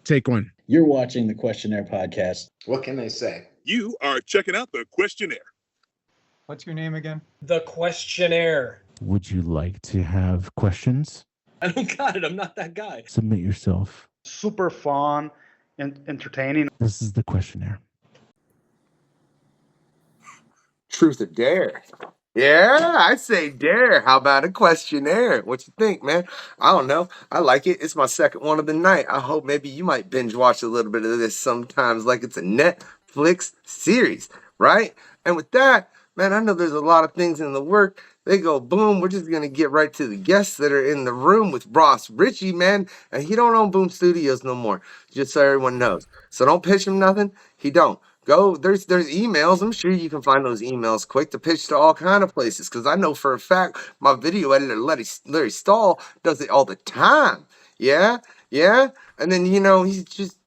Take one. You're watching the Questionnaire podcast. What can they say? You are checking out the Questionnaire. What's your name again? The Questionnaire. Would you like to have questions? I don't got it. I'm not that guy. Submit yourself. Super fun and entertaining. This is the Questionnaire. Truth or dare? Yeah, I say dare. How about a questionnaire? What you think, man? I don't know. I like it. It's my second one of the night. I hope maybe you might binge watch a little bit of this sometimes like it's a Netflix series, right? And with that, man, I know there's a lot of things in the work. They go, boom, we're just going to get right to the guests that are in the room with Ross Richie, man. And he don't own Boom Studios no more, just so everyone knows. So don't pitch him nothing. He don't. Go, there's emails. I'm sure you can find those emails quick to pitch to all kind of places. Because I know for a fact my video editor, Larry Stahl, does it all the time. Yeah? And then, he's just,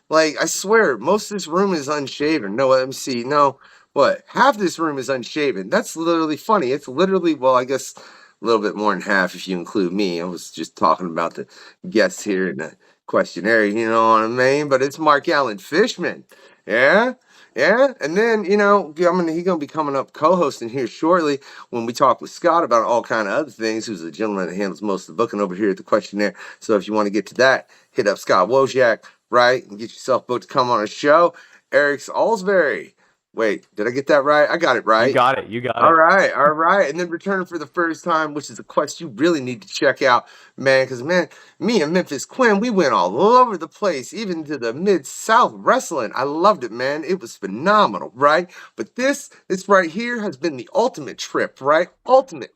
like, I swear, most of this room is unshaven. No, let me see. No. What? Half this room is unshaven. That's literally funny. It's literally, well, I guess a little bit more than half if you include me. I was just talking about the guests here in the questionnaire, you know what I mean? But it's Mark Allen Fishman. Yeah. And then, he's going to be coming up co-hosting here shortly when we talk with Scott about all kind of other things, who's the gentleman that handles most of the booking over here at the Questionnaire. So if you want to get to that, hit up Scott Wojak, right? And get yourself booked to come on a show. Eric's Olcsvary. Wait, did I get that right? I got it right. You got it. All right. And then returning for the first time, which is a quest you really need to check out, man. Because, man, me and Memphis Quinn, we went all over the place, even to the Mid-South wrestling. I loved it, man. It was phenomenal, right? But this right here has been the ultimate trip, right? Ultimate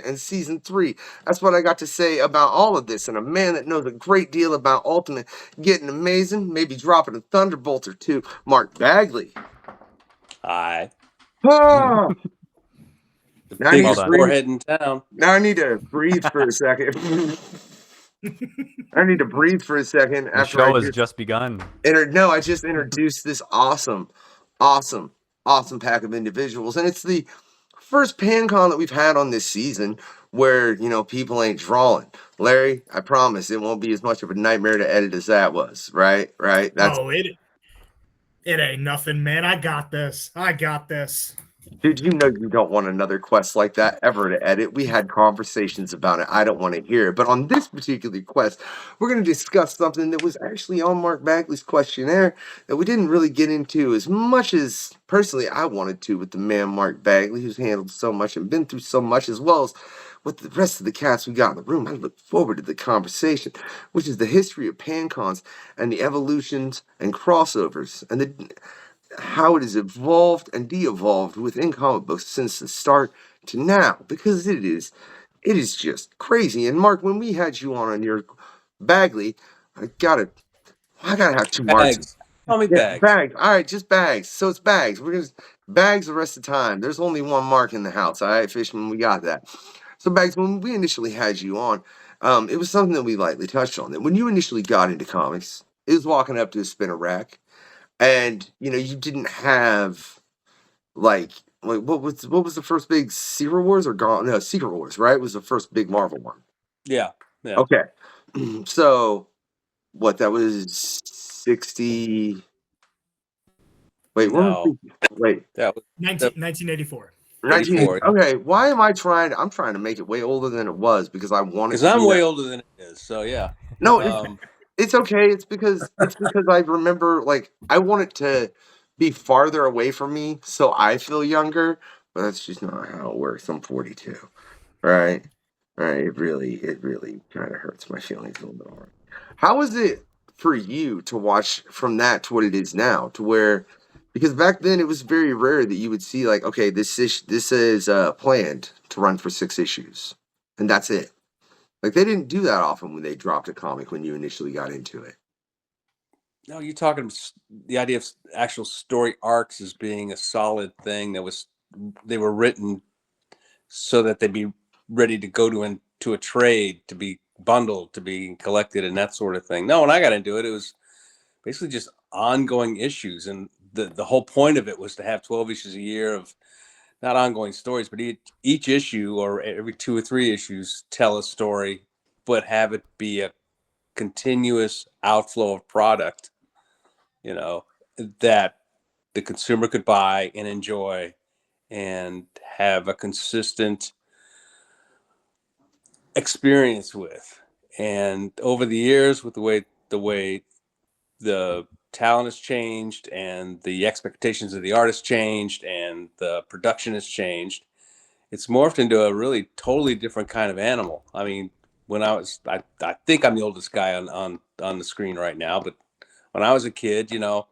in season 3. That's what I got to say about all of this. And a man that knows a great deal about Ultimate getting amazing, maybe dropping a thunderbolt or two, Mark Bagley. Hi. Oh. The biggest forehead in town. Now I need to breathe for a second. The show has just begun. I just introduced this awesome pack of individuals. And it's the first PanCon that we've had on this season where, people ain't drawing. Larry, I promise it won't be as much of a nightmare to edit as that was, right? It ain't nothing, man. I got this. Dude, you don't want another quest like that ever to edit. We had conversations about it. I don't want to hear it. But on this particular quest, we're going to discuss something that was actually on Mark Bagley's questionnaire that we didn't really get into as much as, personally, I wanted to with the man Mark Bagley, who's handled so much and been through so much, as well as with the rest of the cast we got in the room. I look forward to the conversation, which is the history of PanCons and the evolutions and crossovers and how it has evolved and de-evolved within comic books since the start to now, because it is just crazy. And Mark, when we had you on your Bagley, I gotta have 2 marks. Call me Bags. Bags. All right, just Bags. So it's Bags. We're gonna Bags the rest of the time. There's only one Mark in the house. All right, Fishman, we got that. So Bags, when we initially had you on, it was something that we lightly touched on. That when you initially got into comics, it was walking up to a spinner rack. And you didn't have like what was the first big Secret Wars Secret Wars, right? Was the first big Marvel one. Yeah. Okay. So what, that was 60. Wait, no. That was 1984. 1984. Okay, why am I'm trying to make it way older than it was because I wanted to. Because I'm way older than it is, so yeah. No, it's okay. It's because I remember, like, I want it to be farther away from me so I feel younger, but that's just not how it works. I'm 42, right? It really kind of hurts my feelings a little bit more. How is it for you to watch from that to what it is now, to where, because back then it was very rare that you would see like, okay, this is planned to run for 6 issues, and that's it. Like, they didn't do that often when they dropped a comic when you initially got into it. No, you're talking the idea of actual story arcs as being a solid thing they were written so that they'd be ready to go to a trade, to be bundled, to be collected, and that sort of thing. No, when I got into it, it was basically just ongoing issues, and the whole point of it was to have 12 issues a year of not ongoing stories, but each issue or every 2 or 3 issues tell a story, but have it be a continuous outflow of product, you know, that the consumer could buy and enjoy and have a consistent experience with. And over the years, with the way the talent has changed and the expectations of the artist changed and the production has changed, it's morphed into a really totally different kind of animal. I mean, when I think I'm the oldest guy on the screen right now, but when I was a kid, you know,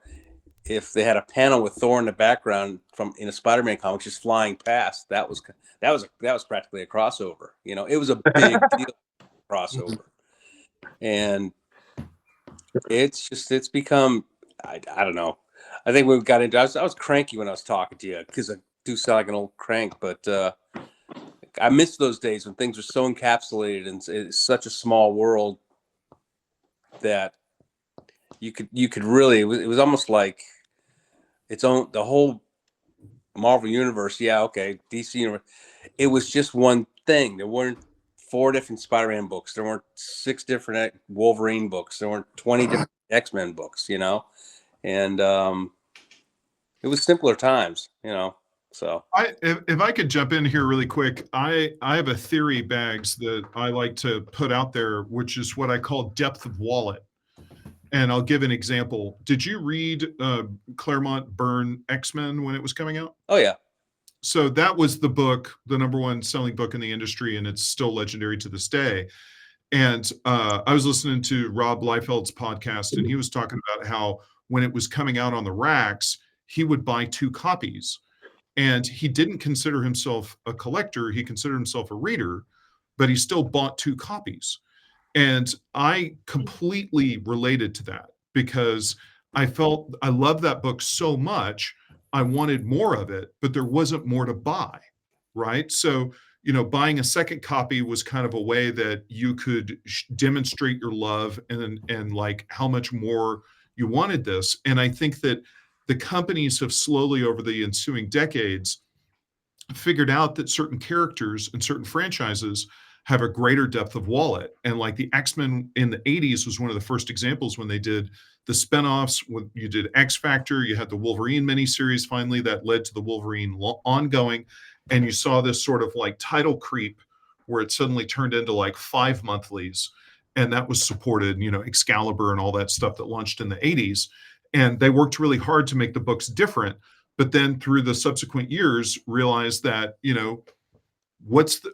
if they had a panel with Thor in the background in a Spider-Man comic just flying past, that was practically a crossover. You know, it was a big deal crossover, and it's become I don't know. I think we've got into. I was cranky when I was talking to you because I do sound like an old crank, but I miss those days when things were so encapsulated and it's such a small world that you could really. It was almost like its own, the whole Marvel universe. Yeah, okay, DC universe. It was just one thing. There weren't 4 different Spider-Man books. There weren't 6 different Wolverine books. There weren't 20 different X-Men books. You know, and it was simpler times. You know, so if I could jump in here really quick, I have a theory, Bags, that I like to put out there, which is what I call depth of wallet. And I'll give an example. Did you read Claremont Byrne X-Men when it was coming out? Oh, yeah. So that was the book, the #1 selling book in the industry, and it's still legendary to this day. And I was listening to Rob Liefeld's podcast, and he was talking about how when it was coming out on the racks, he would buy 2 copies. And he didn't consider himself a collector. He considered himself a reader, but he still bought 2 copies. And I completely related to that because I felt I loved that book so much. I wanted more of it, but there wasn't more to buy, right? So, you know, buying a second copy was kind of a way that you could demonstrate your love and like how much more you wanted this. And I think that the companies have slowly over the ensuing decades figured out that certain characters and certain franchises have a greater depth of wallet. And like the X-Men in the 80s was one of the first examples when they did the spinoffs. When you did X Factor, you had the Wolverine miniseries finally that led to the Wolverine ongoing. And you saw this sort of like title creep where it suddenly turned into like 5 monthlies. And that was supported, you know, Excalibur and all that stuff that launched in the 80s. And they worked really hard to make the books different. But then through the subsequent years, realized that, you know, what's the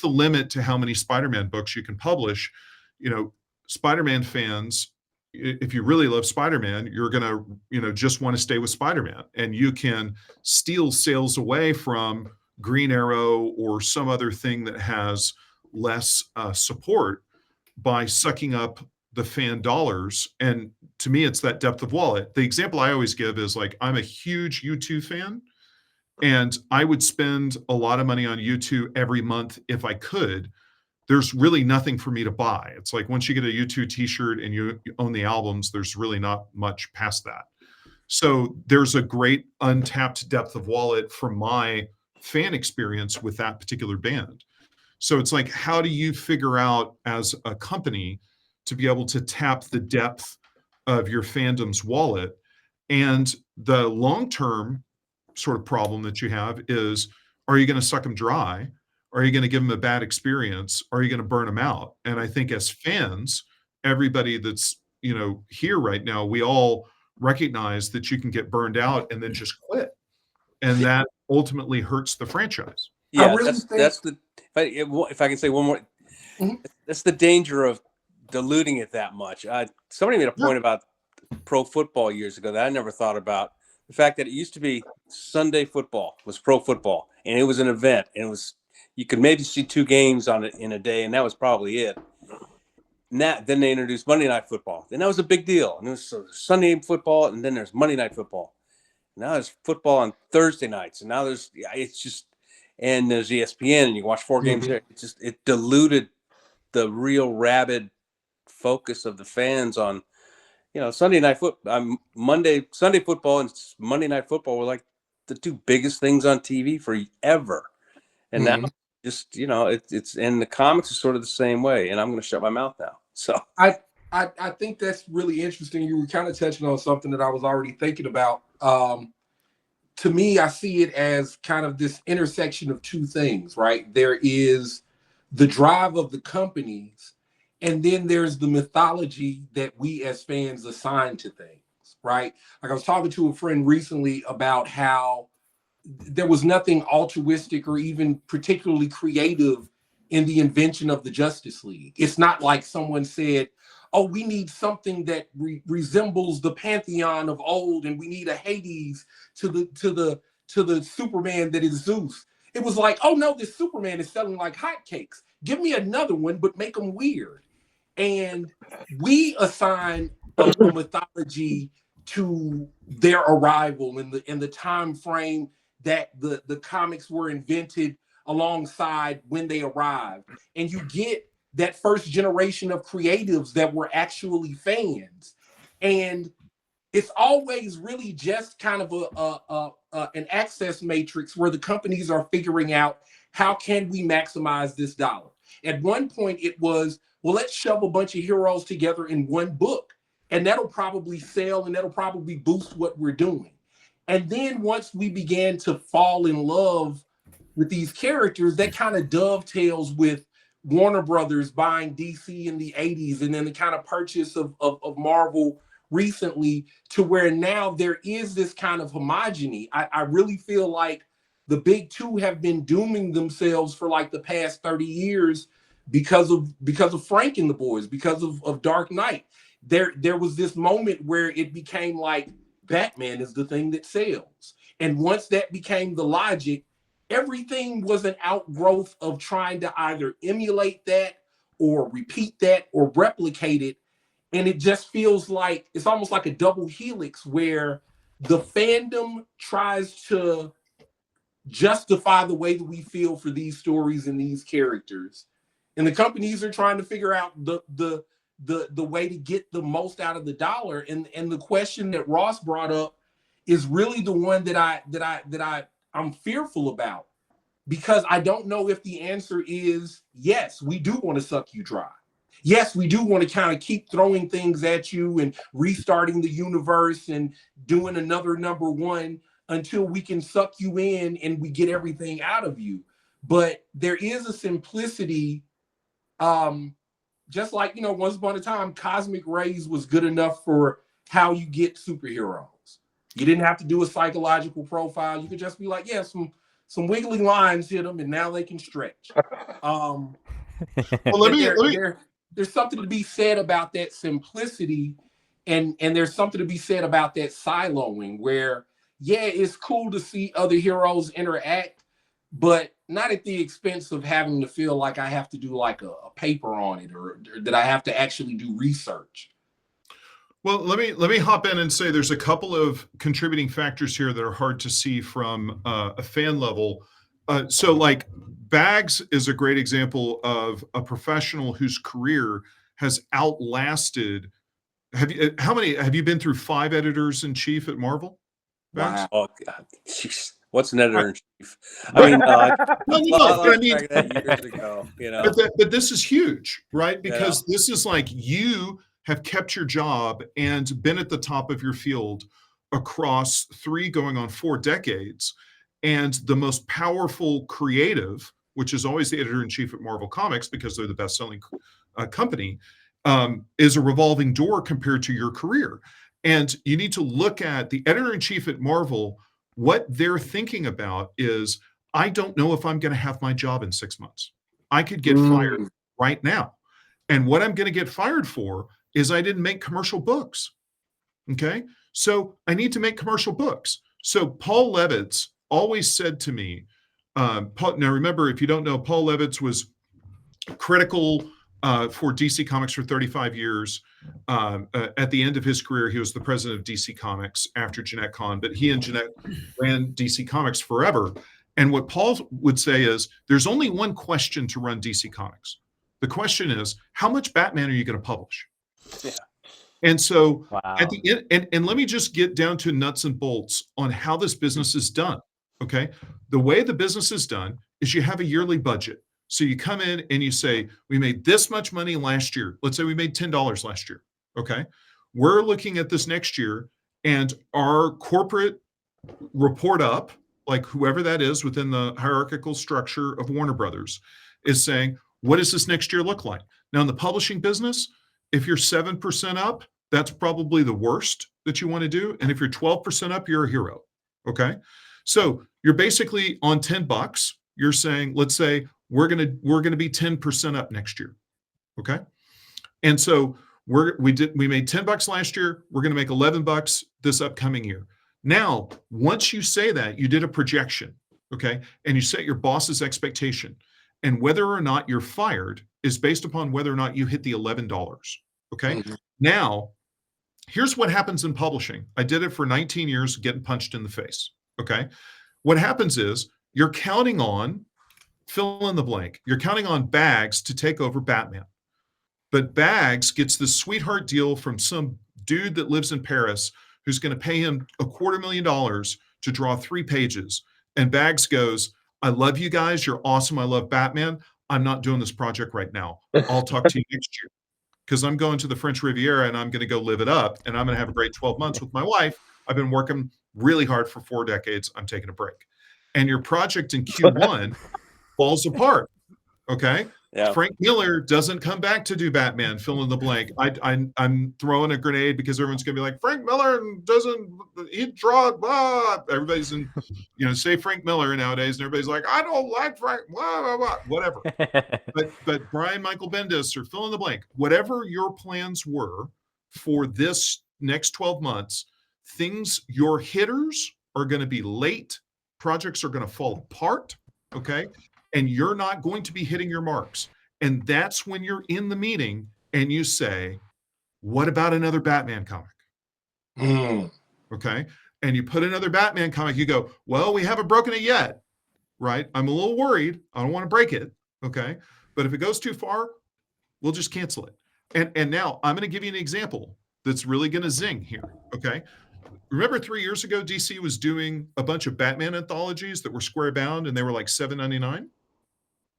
limit to how many Spider-Man books you can publish? You know, Spider-Man fans, if you really love Spider-Man, you're going to, you know, just want to stay with Spider-Man, and you can steal sales away from Green Arrow or some other thing that has less support by sucking up the fan dollars. And to me, it's that depth of wallet. The example I always give is like, I'm a huge U2 fan, and I would spend a lot of money on U2 every month if I could. There's really nothing for me to buy. It's like once you get a U2 t-shirt and you own the albums, there's really not much past that. So there's a great untapped depth of wallet from my fan experience with that particular band. So it's like, how do you figure out as a company to be able to tap the depth of your fandom's wallet? And the long-term sort of problem that you have is, are you going to suck them dry? Are you going to give them a bad experience? Are you going to burn them out? And I think as fans, everybody that's, you know, here right now, we all recognize that you can get burned out and then just quit. And that ultimately hurts the franchise. Yeah, that's the, if I can say one more, that's the danger of diluting it that much. Somebody made a point about pro football years ago that I never thought about. The fact that it used to be Sunday football was pro football, and it was an event, and it was, you could maybe see 2 games on it in a day, and that was probably it. Then they introduced Monday Night Football, and that was a big deal. And it was Sunday football, and then there's Monday Night Football. Now there's football on Thursday nights, and now there's and there's ESPN, and you watch 4 games there. It diluted the real rabid focus of the fans on, you know, Sunday football and Monday Night Football were like the 2 biggest things on TV forever. And now just, you know, it's and the comics are sort of the same way. And I'm going to shut my mouth now. So I think that's really interesting. You were kind of touching on something that I was already thinking about. To me, I see it as kind of this intersection of two things, right? There is the drive of the companies, and then there's the mythology that we as fans assign to things, right? Like I was talking to a friend recently about how there was nothing altruistic or even particularly creative in the invention of the Justice League. It's not like someone said, oh, we need something that resembles the pantheon of old, and we need a Hades to the Superman that is Zeus. It was like, oh no, this Superman is selling like hotcakes. Give me another one, but make them weird. And we assign a mythology to their arrival in the time frame that the comics were invented alongside when they arrived. And you get that first generation of creatives that were actually fans. And it's always really just kind of an access matrix where the companies are figuring out how can we maximize this dollar. At one point it was, well, let's shove a bunch of heroes together in one book, and that'll probably sell and that'll probably boost what we're doing. And then once we began to fall in love with these characters, that kind of dovetails with Warner Brothers buying DC in the 80s, and then the kind of purchase of Marvel recently, to where now there is this kind of homogeny. I really feel like the big two have been dooming themselves for like the past 30 years because of Frank and the boys, because of Dark Knight. There was this moment where it became like Batman is the thing that sells. And once that became the logic, everything was an outgrowth of trying to either emulate that or repeat that or replicate it. And it just feels like it's almost like a double helix where the fandom tries to justify the way that we feel for these stories and these characters. And the companies are trying to figure out the way to get the most out of the dollar. And the question that Ross brought up is really the one that I'm fearful about, because I don't know if the answer is yes, we do want to suck you dry. Yes, we do want to kind of keep throwing things at you and restarting the universe and doing another number one until we can suck you in and we get everything out of you. But there is a simplicity, just like, once upon a time, cosmic rays was good enough for how you get superheroes. You didn't have to do a psychological profile. You could just be like, yeah, some wiggly lines hit them and now they can stretch. Well, let me there's something to be said about that simplicity, and there's something to be said about that siloing where, yeah, it's cool to see other heroes interact, but not at the expense of having to feel like I have to do like a paper on it or that I have to actually do research. Well, let me hop in and say there's a couple of contributing factors here that are hard to see from a fan level. So like Bags is a great example of a professional whose career has outlasted. Have you been through 5 editors in chief at Marvel? Bags? Wow. Oh God. Jeez. What's an editor in chief? I mean, years ago, But this is huge, right? Because this is like you have kept your job and been at the top of your field across 3 going on 4 decades. And the most powerful creative, which is always the editor-in-chief at Marvel Comics because they're the best-selling company, is a revolving door compared to your career. And you need to look at the editor-in-chief at Marvel. What they're thinking about is, I don't know if I'm going to have my job in 6 months. I could get fired right now. And what I'm going to get fired for is I didn't make commercial books. Okay? So I need to make commercial books. So Paul Levitz always said to me, now remember, if you don't know, Paul Levitz was critical for DC Comics for 35 years. At the end of his career, he was the president of DC Comics after Jeanette Kahn, but he and Jeanette ran DC Comics forever. And what Paul would say is, there's only one question to run DC Comics. The question is, how much Batman are you going to publish? Yeah. And so at the end, and let me just get down to nuts and bolts on how this business is done. Okay. The way the business is done is you have a yearly budget. So you come in and you say, we made this much money last year. Let's say we made $10 last year. Okay. We're looking at this next year, and our corporate report up, like whoever that is within the hierarchical structure of Warner Brothers, is saying, what does this next year look like? Now, in the publishing business, if you're 7% up, that's probably the worst that you want to do. And if you're 12% up, you're a hero. Okay. So you're basically on $10. You're saying, let's say we're gonna be 10% up next year. Okay. And so we made $10 last year. We're gonna make $11 this upcoming year. Now, once you say that, you did a projection, okay, and you set your boss's expectation, and whether or not you're fired is based upon whether or not you hit the $11. Okay. Mm-hmm. Now, here's what happens in publishing. I did it for 19 years, getting punched in the face. Okay. What happens is you're counting on, fill in the blank, you're counting on Bags to take over Batman. But Bags gets this sweetheart deal from some dude that lives in Paris who's going to pay him $250,000 to draw 3 pages. And Bags goes, I love you guys. You're awesome. I love Batman. I'm not doing this project right now. I'll talk to you next year, because I'm going to the French Riviera and I'm going to go live it up. And I'm going to have a great 12 months with my wife. I've been working really hard for 4 decades. I'm taking a break. And your project in Q1 falls apart. Okay. Yeah. Frank Miller doesn't come back to do Batman, fill in the blank. I'm throwing a grenade because everyone's going to be like, Frank Miller he draw, blah. Everybody's in, say Frank Miller nowadays, and everybody's like, I don't like Frank, blah, blah, blah, whatever. but Brian Michael Bendis, or fill in the blank, whatever your plans were for this next 12 months, your hitters are going to be late. Projects are going to fall apart. Okay. And you're not going to be hitting your marks. And that's when you're in the meeting and you say, what about another Batman comic? Okay. And you put another Batman comic, you go, well, we haven't broken it yet, right? I'm a little worried. I don't want to break it. Okay. But if it goes too far, we'll just cancel it. And now I'm going to give you an example that's really going to zing here. Okay. Remember 3 years ago, DC was doing a bunch of Batman anthologies that were square bound and they were like $7.99.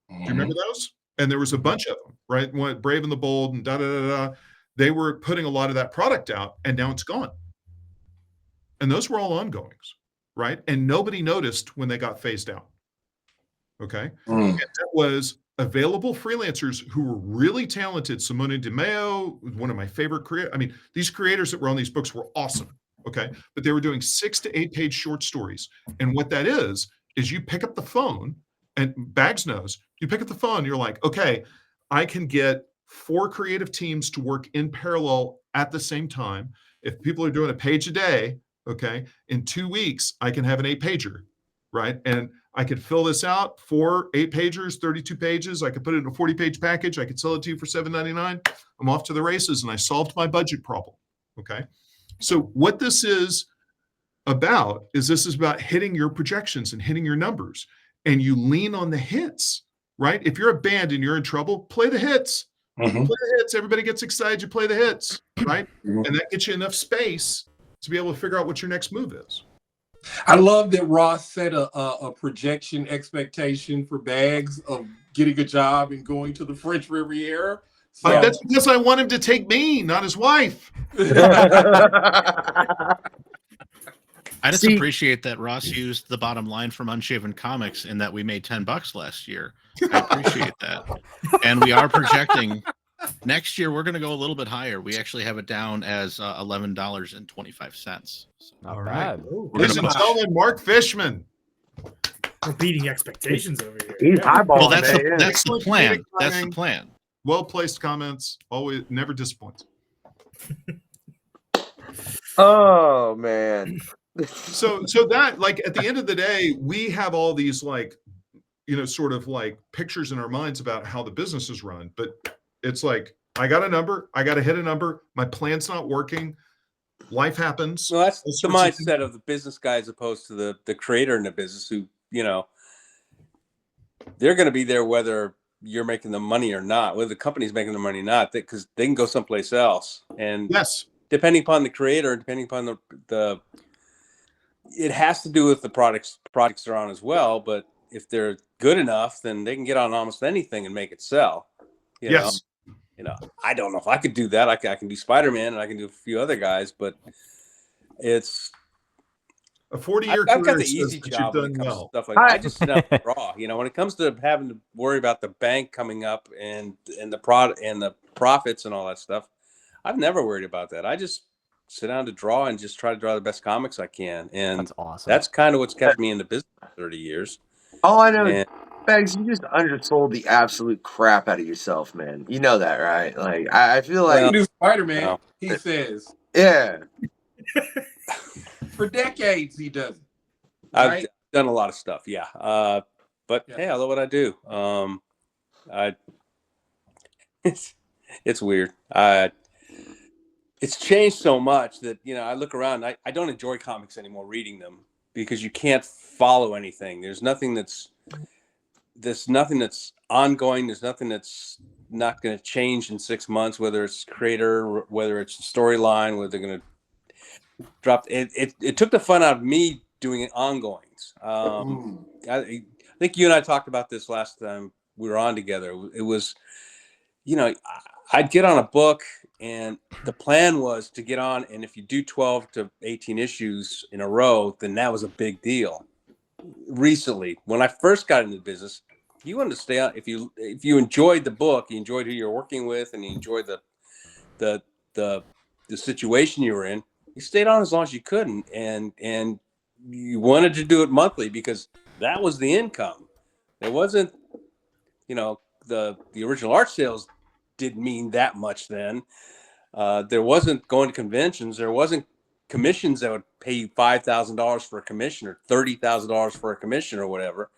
Do you remember those? And there was a bunch of them, right? Brave and the Bold and da-da-da-da. They were putting a lot of that product out, and now it's gone. And those were all ongoings, right? And nobody noticed when they got phased out. Okay. And that was available freelancers who were really talented. Simone DeMeo, one of my favorite creators. I mean, these creators that were on these books were awesome. Okay. But they were doing 6 to 8 page short stories. And what that is you pick up the phone, and Bags knows, you pick up the phone, you're like, okay, I can get 4 creative teams to work in parallel at the same time. If people are doing a page a day, okay, in 2 weeks, I can have an 8-pager, right? And I could fill this out, 4 8-pagers, 32 pages. I could put it in a 40-page package. I could sell it to you for $7.99. I'm off to the races, and I solved my budget problem, okay? So what this is about hitting your projections and hitting your numbers. And you lean on the hits, right? If you're a band and you're in trouble, play the hits. Play the hits. Everybody gets excited. You play the hits, right? And that gets you enough space to be able to figure out what your next move is. I love that Ross set a projection expectation for Bags of getting a job and going to the French Riviera. So. That's because I want him to take me, not his wife. I just appreciate that Ross used the bottom line from Unshaven Comics in that we made $10 last year. I appreciate that. And we are projecting next year, we're going to go a little bit higher. We actually have it down as $11.25. So, not bad. Ladies and gentlemen, Mark Fishman. We're beating expectations over here. He's eyeballing. Well, that's the plan. That's the plan. Well-placed comments. Always, never disappoints. Oh, man. So that, like, at the end of the day, we have all these, like, sort of like pictures in our minds about how the business is run, but it's like, I got a number, I got to hit a number, my plan's not working, life happens. Well, that's the mindset of the business guy as opposed to the creator in the business who, they're going to be there whether you're making the money or not, whether the company's making the money or not, because they can go someplace else. And yes, depending upon the creator, depending upon the it has to do with the products they're on as well, but if they're good enough, then they can get on almost anything and make it sell. Yes. I don't know if I could do that. I can do Spider-Man and I can do a few other guys, but it's a 40-year I've got career the says easy that job you've when it done comes well. to stuff like that. I just sit down and draw. When it comes to having to worry about the bank coming up and the product and the profits and all that stuff, I've never worried about that. I just sit down to draw and just try to draw the best comics I can. And That's awesome. that's kind of what's kept me in the business for 30 years. All I know, And Bags, you just undersold the absolute crap out of yourself, man. You know that, right? Like, I feel I like, can do Spider-Man, no. he says. yeah. For decades, he does it. I've Right? done a lot of stuff, yeah. But hey, I love what I do. It's weird. It's changed so much that I look around. I don't enjoy comics anymore, reading them, because you can't follow anything. There's nothing that's ongoing. There's nothing that's not going to change in 6 months. Whether it's creator, whether it's the storyline, whether they're going to drop. It took the fun out of me doing ongoings. I think you and I talked about this last time we were on together. It was, I'd get on a book, and the plan was to get on, and if you do 12 to 18 issues in a row, then that was a big deal. Recently, when I first got into the business, you wanted to stay on. If you enjoyed the book, you enjoyed who you're working with, and you enjoyed the situation you were in, you stayed on as long as you could, and you wanted to do it monthly because that was the income. There wasn't, the original art sales didn't mean that much then. There wasn't going to conventions. There wasn't commissions that would pay you $5,000 for a commission or $30,000 for a commission or whatever.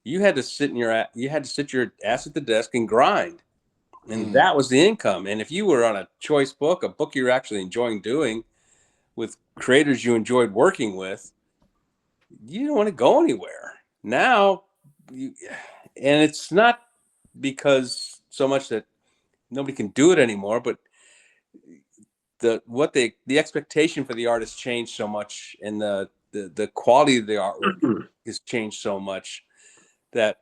You had to sit your ass at the desk and grind, and that was the income. And if you were on a choice book, a book you're actually enjoying doing with creators you enjoyed working with, you didn't want to go anywhere. Now, and it's not because so much that nobody can do it anymore, but the expectation for the artist changed so much, and the quality of the artwork has changed so much that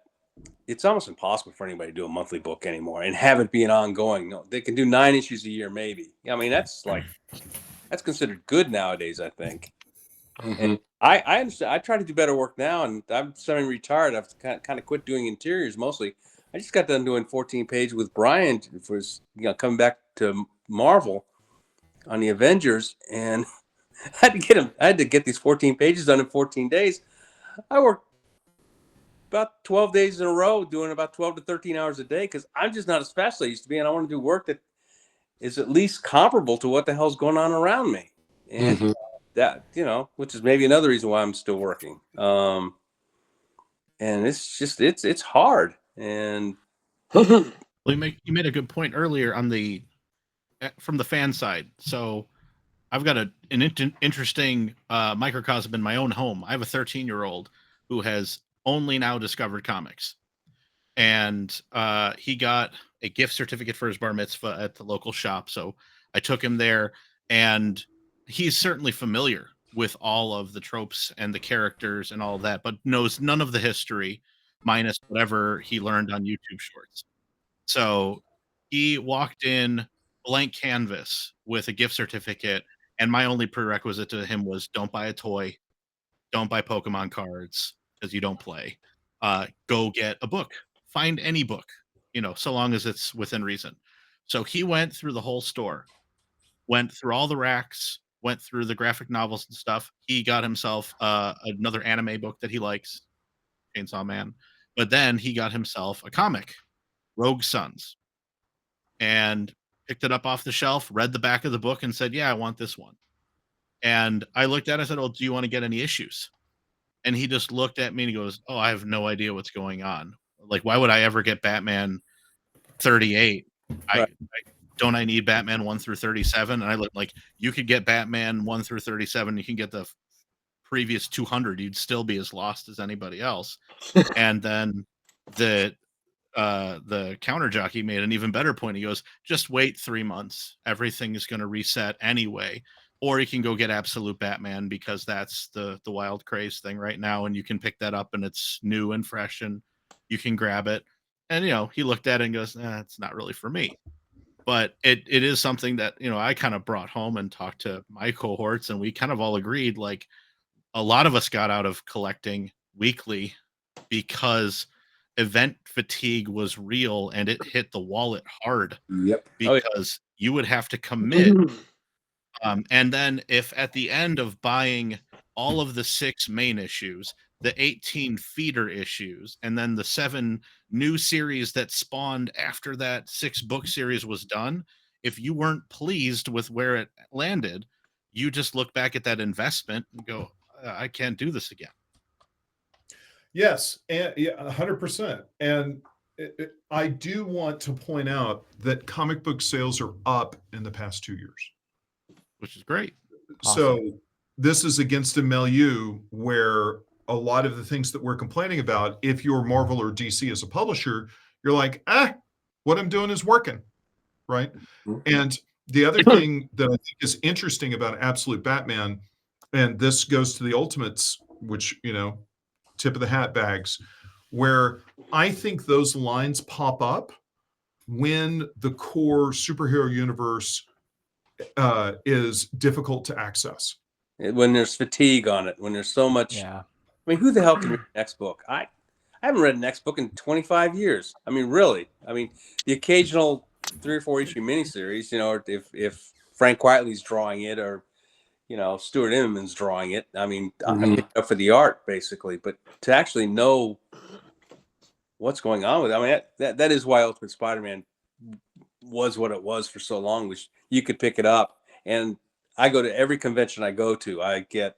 it's almost impossible for anybody to do a monthly book anymore and have it be an ongoing. No, they can do 9 issues a year, maybe. I mean, that's considered good nowadays, I think. And I understand. I try to do better work now, and I'm semi-retired. I've kind of quit doing interiors mostly. I just got done doing 14 pages with Brian for his, coming back to Marvel on the Avengers, and I had to get these 14 pages done in 14 days. I worked about 12 days in a row, doing about 12 to 13 hours a day, because I'm just not as fast as I used to be, and I want to do work that is at least comparable to what the hell's going on around me. And that, which is maybe another reason why I'm still working. And it's just, it's hard. And well, you made a good point earlier on from the fan side. So I've got an interesting microcosm in my own home. I have a 13-year-old who has only now discovered comics, and he got a gift certificate for his bar mitzvah at the local shop. So I took him there, and he's certainly familiar with all of the tropes and the characters and all of that, but knows none of the history, minus whatever he learned on YouTube Shorts. So he walked in blank canvas with a gift certificate, and my only prerequisite to him was don't buy a toy, don't buy Pokemon cards because you don't play. Go get a book, find any book, so long as it's within reason. So he went through the whole store, went through all the racks, went through the graphic novels and stuff. He got himself another anime book that he likes, Chainsaw Man. But then he got himself a comic, Rogue Sons, and picked it up off the shelf, read the back of the book, and said, yeah, I want this one. And I looked at it and said, oh, do you want to get any issues? And he just looked at me and he goes, oh, I have no idea what's going on. Like, why would I ever get Batman 38? Right. Don't I need Batman 1 through 37? And I looked like, you could get Batman 1 through 37. You can get the previous 200. You'd still be as lost as anybody else. And then the counter jockey made an even better point. He goes, just wait 3 months. Everything is going to reset anyway. or you can go get Absolute Batman because that's the wild craze thing right now, and you can pick that up and it's new and fresh and you can grab it. And he looked at it and goes, it's not really for me. But it is something that I kind of brought home and talked to my cohorts, and we kind of all agreed, like, a lot of us got out of collecting weekly because event fatigue was real and it hit the wallet hard. Yep. Because you would have to commit. And then if at the end of buying all of the 6 main issues, the 18 feeder issues, and then the 7 new series that spawned after that 6-book series was done, if you weren't pleased with where it landed, you just look back at that investment and go, I can't do this again. Yes, and 100%. And I do want to point out that comic book sales are up in the past 2 years, which is great. Awesome. So this is against a milieu where a lot of the things that we're complaining about, if you're Marvel or DC as a publisher, you're like, what I'm doing is working, right? And the other thing that I think is interesting about Absolute Batman, and this goes to the Ultimates, which, tip of the hat bags, where I think those lines pop up when the core superhero universe is difficult to access. When there's fatigue on it, when there's so much. Yeah. I mean, who the hell can read the next book? I haven't read an next book in 25 years. I mean, really. I mean, the occasional 3 or 4 issue miniseries, or if Frank Quitely's drawing it, or Stuart Immonen's drawing it. I mean, I'm up for the art basically, but to actually know what's going on with it, I mean, that is why Ultimate Spider-Man was what it was for so long, which you could pick it up. And I go to every convention I go to. I get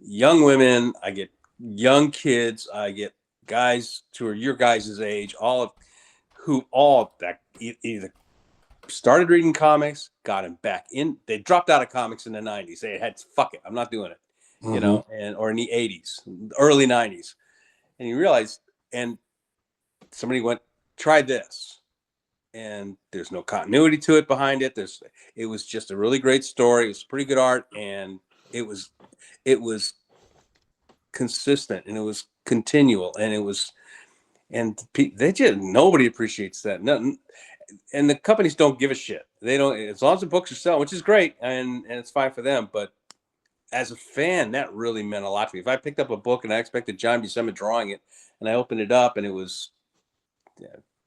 young women, I get young kids, I get guys who are your guys' age, who either started reading comics, got him back in. They dropped out of comics in the 90s. They had, fuck it, I'm not doing it, or in the 80s, early 90s. And you realize, and somebody tried this, and there's no continuity to it behind it. It was just a really great story. It was pretty good art, and it was consistent, and it was continual, and nobody appreciates that. Nothing. And the companies don't give a shit. They don't, as long as the books are selling, which is great, and it's fine for them. But as a fan, that really meant a lot to me. If I picked up a book and I expected John Buscema drawing it, and I opened it up and it was,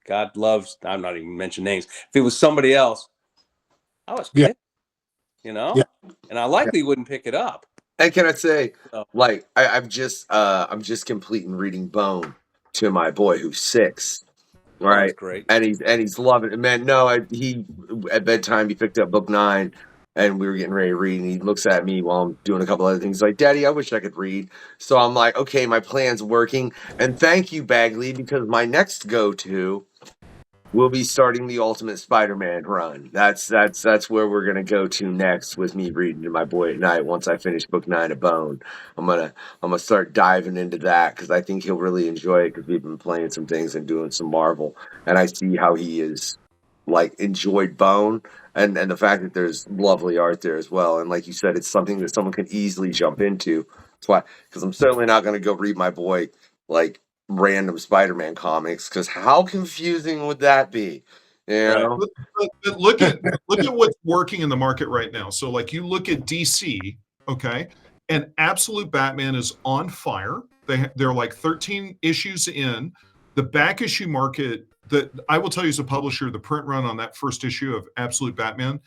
God loves, I'm not even mentioning names. If it was somebody else, I was pissed, and I likely wouldn't pick it up. And can I say, like, I'm just completing reading Bone to my boy who's 6. Right, great, and he's loving it, man. No, he at bedtime he picked up book 9, and we were getting ready to read, and he looks at me while I'm doing a couple other things, like, "Daddy, I wish I could read." So I'm like, "Okay, my plan's working." And thank you, Bagley, because my next go-to will be starting the Ultimate Spider-Man run. That's where we're gonna go to next, with me reading to my boy at night. Once I finish book 9 of Bone, I'm gonna start diving into that, because I think he'll really enjoy it, because we've been playing some things and doing some Marvel, and I see how he is like enjoyed Bone, and the fact that there's lovely art there as well. And like you said, it's something that someone can easily jump into. That's why, because I'm certainly not gonna go read my boy like random Spider-Man comics, because how confusing would that be? But look at what's working in the market right now. So like, you look at DC, okay, and Absolute Batman is on fire. They're like 13 issues in. The back issue market, that I will tell you as a publisher, the print run on that first issue of Absolute Batman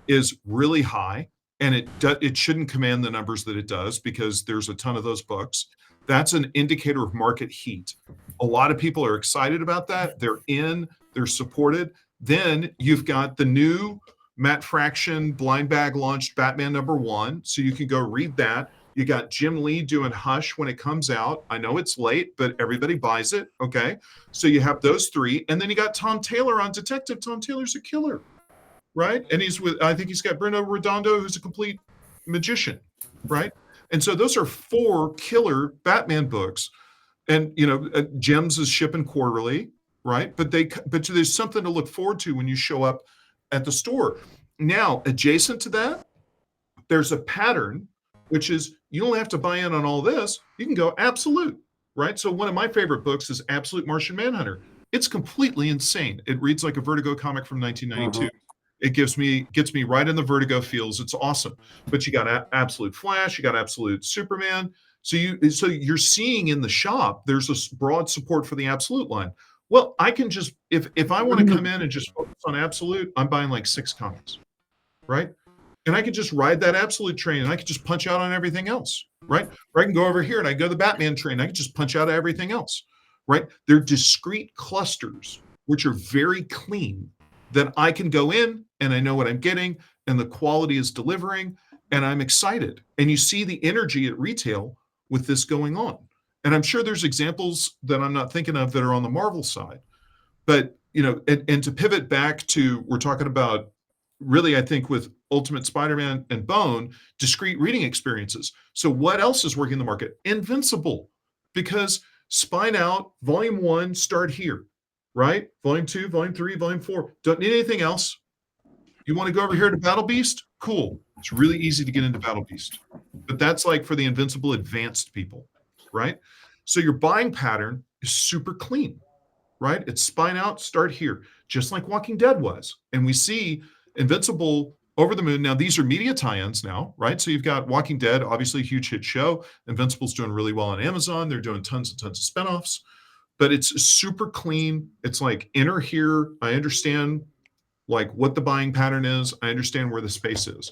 is really high, and it shouldn't command the numbers that it does, because there's a ton of those books. That's an indicator of market heat. A lot of people are excited about that. They're supported. Then you've got the new Matt Fraction blind bag launched Batman #1. So you can go read that. You got Jim Lee doing Hush when it comes out. I know it's late, but everybody buys it. Okay. So you have those 3. And then you got Tom Taylor on Detective. Tom Taylor's a killer, right? And I think he's got Bruno Redondo, who's a complete magician, right? And so those are 4 killer Batman books. And, Gems is shipping quarterly, right? But there's something to look forward to when you show up at the store. Now, adjacent to that, there's a pattern, which is you don't have to buy in on all this. You can go absolute, right? So one of my favorite books is Absolute Martian Manhunter. It's completely insane. It reads like a Vertigo comic from 1992. It gets me right in the Vertigo feels. It's awesome. But you got Absolute Flash, you got Absolute Superman. So you're seeing in the shop there's a broad support for the Absolute line. Well, I can just if I want to come in and just focus on Absolute, I'm buying like 6 comics, right? And I can just ride that Absolute train, and I can just punch out on everything else, right? Or I can go over here and I go to the Batman train, and I can just punch out everything else, right? They're discrete clusters, which are very clean, that I can go in and I know what I'm getting, and the quality is delivering, and I'm excited. And you see the energy at retail with this going on. And I'm sure there's examples that I'm not thinking of that are on the Marvel side. But, and to pivot back to, we're talking about really, I think with Ultimate Spider-Man and Bone, discrete reading experiences. So what else is working in the market? Invincible, because Spine Out, Volume 1, start here, right? Volume 2, Volume 3, Volume 4. Don't need anything else. You want to go over here to Battle Beast? Cool. It's really easy to get into Battle Beast. But that's like for the Invincible advanced people, right? So your buying pattern is super clean, right? It's Spine Out, start here, just like Walking Dead was. And we see Invincible over the moon. Now, these are media tie-ins now, right? So you've got Walking Dead, obviously a huge hit show. Invincible's doing really well on Amazon. They're doing tons and tons of spinoffs, but it's super clean. It's like enter here. I understand like what the buying pattern is. I understand where the space is,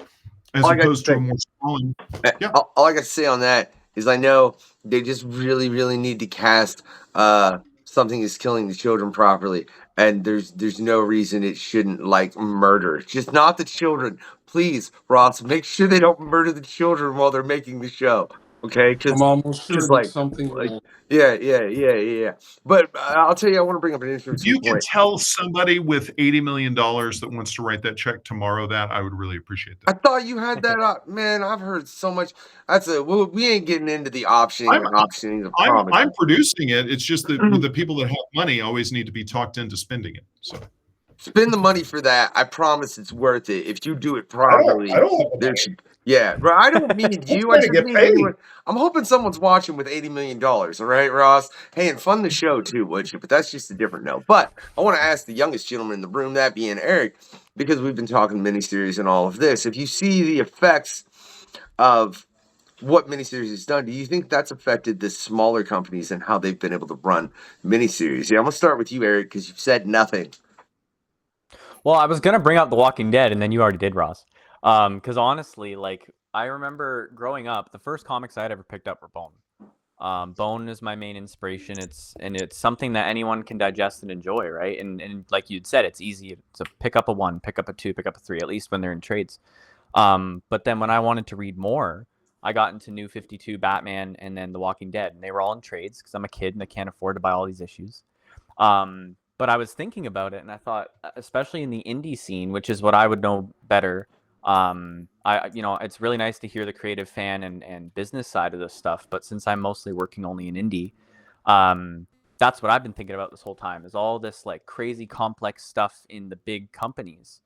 as opposed to a more sprawling. Yeah. All I got to say on that is I know they just really, really need to cast Something Is Killing the Children properly. And there's no reason it shouldn't like murder. Just not the children. Please, Ross, make sure they don't murder the children while they're making the show. Okay? I'm almost sure that something will. Yeah. But I'll tell you, I want to bring up an interesting If you point. could tell somebody with $80 million that wants to write that check tomorrow, that I would really appreciate that. I thought you had that up. Man, I've heard so much. We ain't getting into the optioning of comics. I'm producing it. It's just that the people that have money always need to be talked into spending it. So spend the money for that. I promise it's worth it if you do it properly. I don't yeah, bro. I don't mean you. I just mean anyone. I'm hoping someone's watching with $80 million. All right, Ross. Hey, and fund the show too, would you? But that's just a different note. But I want to ask the youngest gentleman in the room, that being Eric, because we've been talking miniseries and all of this. If you see the effects of what miniseries has done, do you think that's affected the smaller companies and how they've been able to run miniseries? Yeah, I'm gonna start with you, Eric, because you've said nothing. Well, I was gonna bring up The Walking Dead, and then you already did, Ross. Because honestly, like I remember growing up, the first comics I had ever picked up were Bone. Bone is my main inspiration. It's something that anyone can digest and enjoy, right? And like you'd said, it's easy to pick up a 1, pick up a 2, pick up a 3, at least when they're in trades. But then when I wanted to read more, I got into New 52, Batman, and then The Walking Dead, and they were all in trades because I'm a kid and I can't afford to buy all these issues. But I was thinking about it, and I thought, especially in the indie scene, which is what I would know better, it's really nice to hear the creative fan and business side of this stuff. But since I'm mostly working only in indie, that's what I've been thinking about this whole time, is all this like crazy complex stuff in the big companies.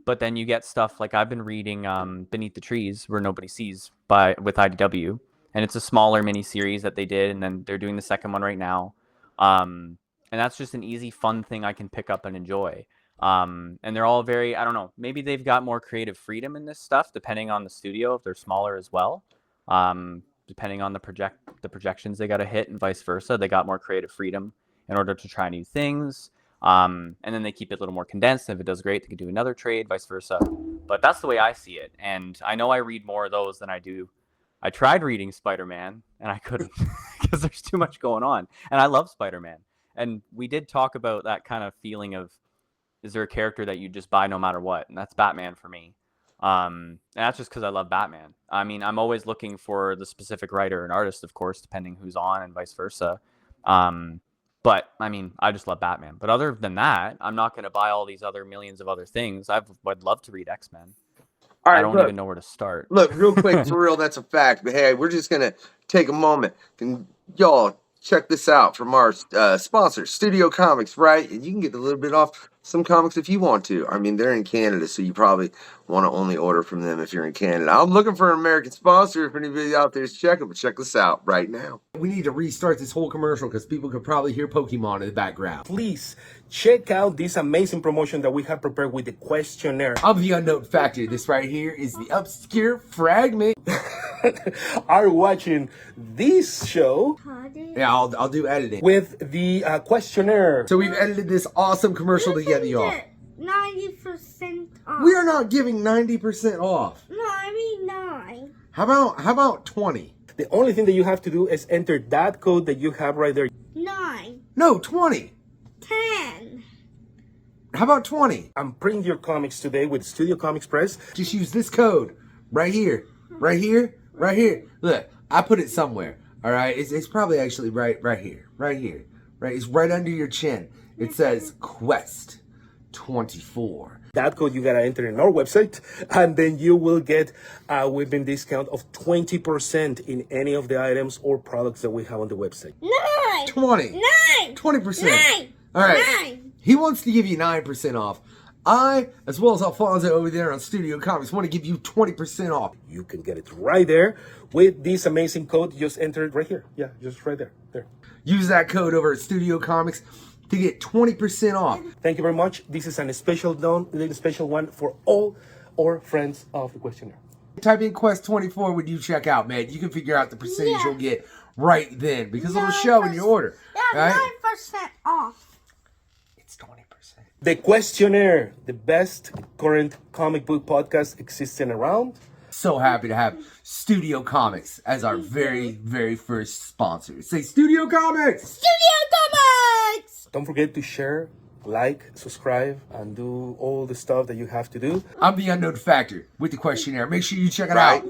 But then you get stuff like I've been reading Beneath the Trees, Where Nobody Sees with IDW, and it's a smaller mini series that they did, and then they're doing the second one right now. And that's just an easy, fun thing I can pick up and enjoy. And they're all very, I don't know, maybe they've got more creative freedom in this stuff, depending on the studio, if they're smaller as well. Depending on the projections they got to hit, and vice versa, they got more creative freedom in order to try new things. And then they keep it a little more condensed. If it does great, they can do another trade, vice versa. But that's the way I see it. And I know I read more of those than I do. I tried reading Spider-Man, and I couldn't because there's too much going on. And I love Spider-Man. And we did talk about that kind of feeling of, is there a character that you just buy no matter what? And that's Batman for me. And that's just because I love Batman. I mean, I'm always looking for the specific writer and artist, of course, depending who's on and vice versa. But I mean, I just love Batman. But other than that, I'm not going to buy all these other millions of other things. I'd love to read X-Men. All right, I don't even know where to start. Look, real quick, for real, that's a fact. But hey, we're just going to take a moment. And y'all, check this out from our sponsor, Studio Comics, right? And you can get a little bit off some comics if you want to. I mean, they're in Canada, so you probably want to only order from them if you're in Canada. I'm looking for an American sponsor if anybody out there is checking, but check this out right now. We need to restart this whole commercial because people could probably hear Pokemon in the background. Please check out this amazing promotion that we have prepared with the questionnaire. I'm the Unknown Factor. This right here is the obscure fragment. Are watching this show. Yeah, I'll do editing with the questionnaire. So we've edited this awesome commercial together, y'all. 90% off. We are not giving 90% off. No, I mean 9. How about 20? The only thing that you have to do is enter that code that you have right there. 9. No, 20. 10. How about 20? I'm printing your comics today with Studio Comics Press. Just use this code right here, right here, right here. Look, I put it somewhere. All right, it's probably actually right here, right? It's right under your chin. It says Quest24. That code you gotta enter in our website, and then you will get a whipping discount of 20% in any of the items or products that we have on the website. 9. 20. 9. 20%. 9. All right. 9. He wants to give you 9% off. I, as well as Alfonso over there on Studio Comics, want to give you 20% off. You can get it right there with this amazing code. Just enter it right here. Yeah, just right there. There. Use that code over at Studio Comics to get 20% off. Thank you very much. This is a special one for all our friends of the questionnaire. Type in Quest24 when you check out, man. You can figure out the percentage you'll get right then because it'll show in your order. Yeah, right? 9% off. It's 20%. The Questionnaire, the best current comic book podcast existing around. So happy to have Studio Comics as our very, very first sponsor. Say Studio Comics! Studio Comics! Don't forget to share, like, subscribe, and do all the stuff that you have to do. I'm the Unknown Factor with the Questionnaire. Make sure you check it out.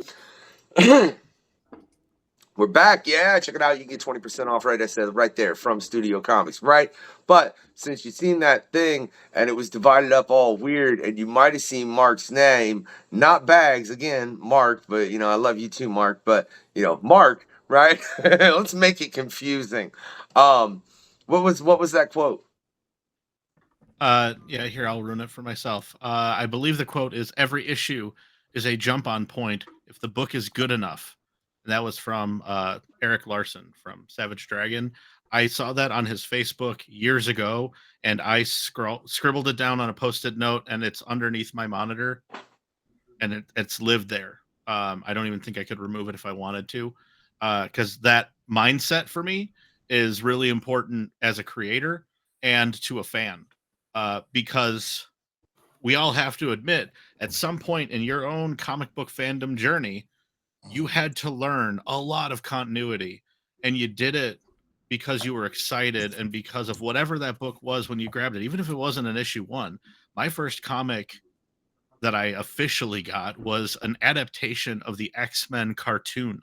We're back. Yeah, check it out. You can get 20% off, right? I said right there from Studio Comics, right? But since you've seen that thing and it was divided up all weird, and you might have seen Mark's name, not Bags, again, Mark, but I love you too, Mark, but Mark, right? Let's make it confusing. What was that quote? Yeah, here, I'll ruin it for myself. I believe the quote is, "Every issue is a jump on point if the book is good enough." And that was from Eric Larson from Savage Dragon. I saw that on his Facebook years ago, and I scribbled it down on a Post-it note, and it's underneath my monitor, and it's lived there. I don't even think I could remove it if I wanted to, because that mindset for me is really important as a creator and to a fan, because we all have to admit at some point in your own comic book fandom journey, you had to learn a lot of continuity, and you did it because you were excited and because of whatever that book was when you grabbed it, even if it wasn't an issue 1. My first comic that I officially got was an adaptation of the X-Men cartoon,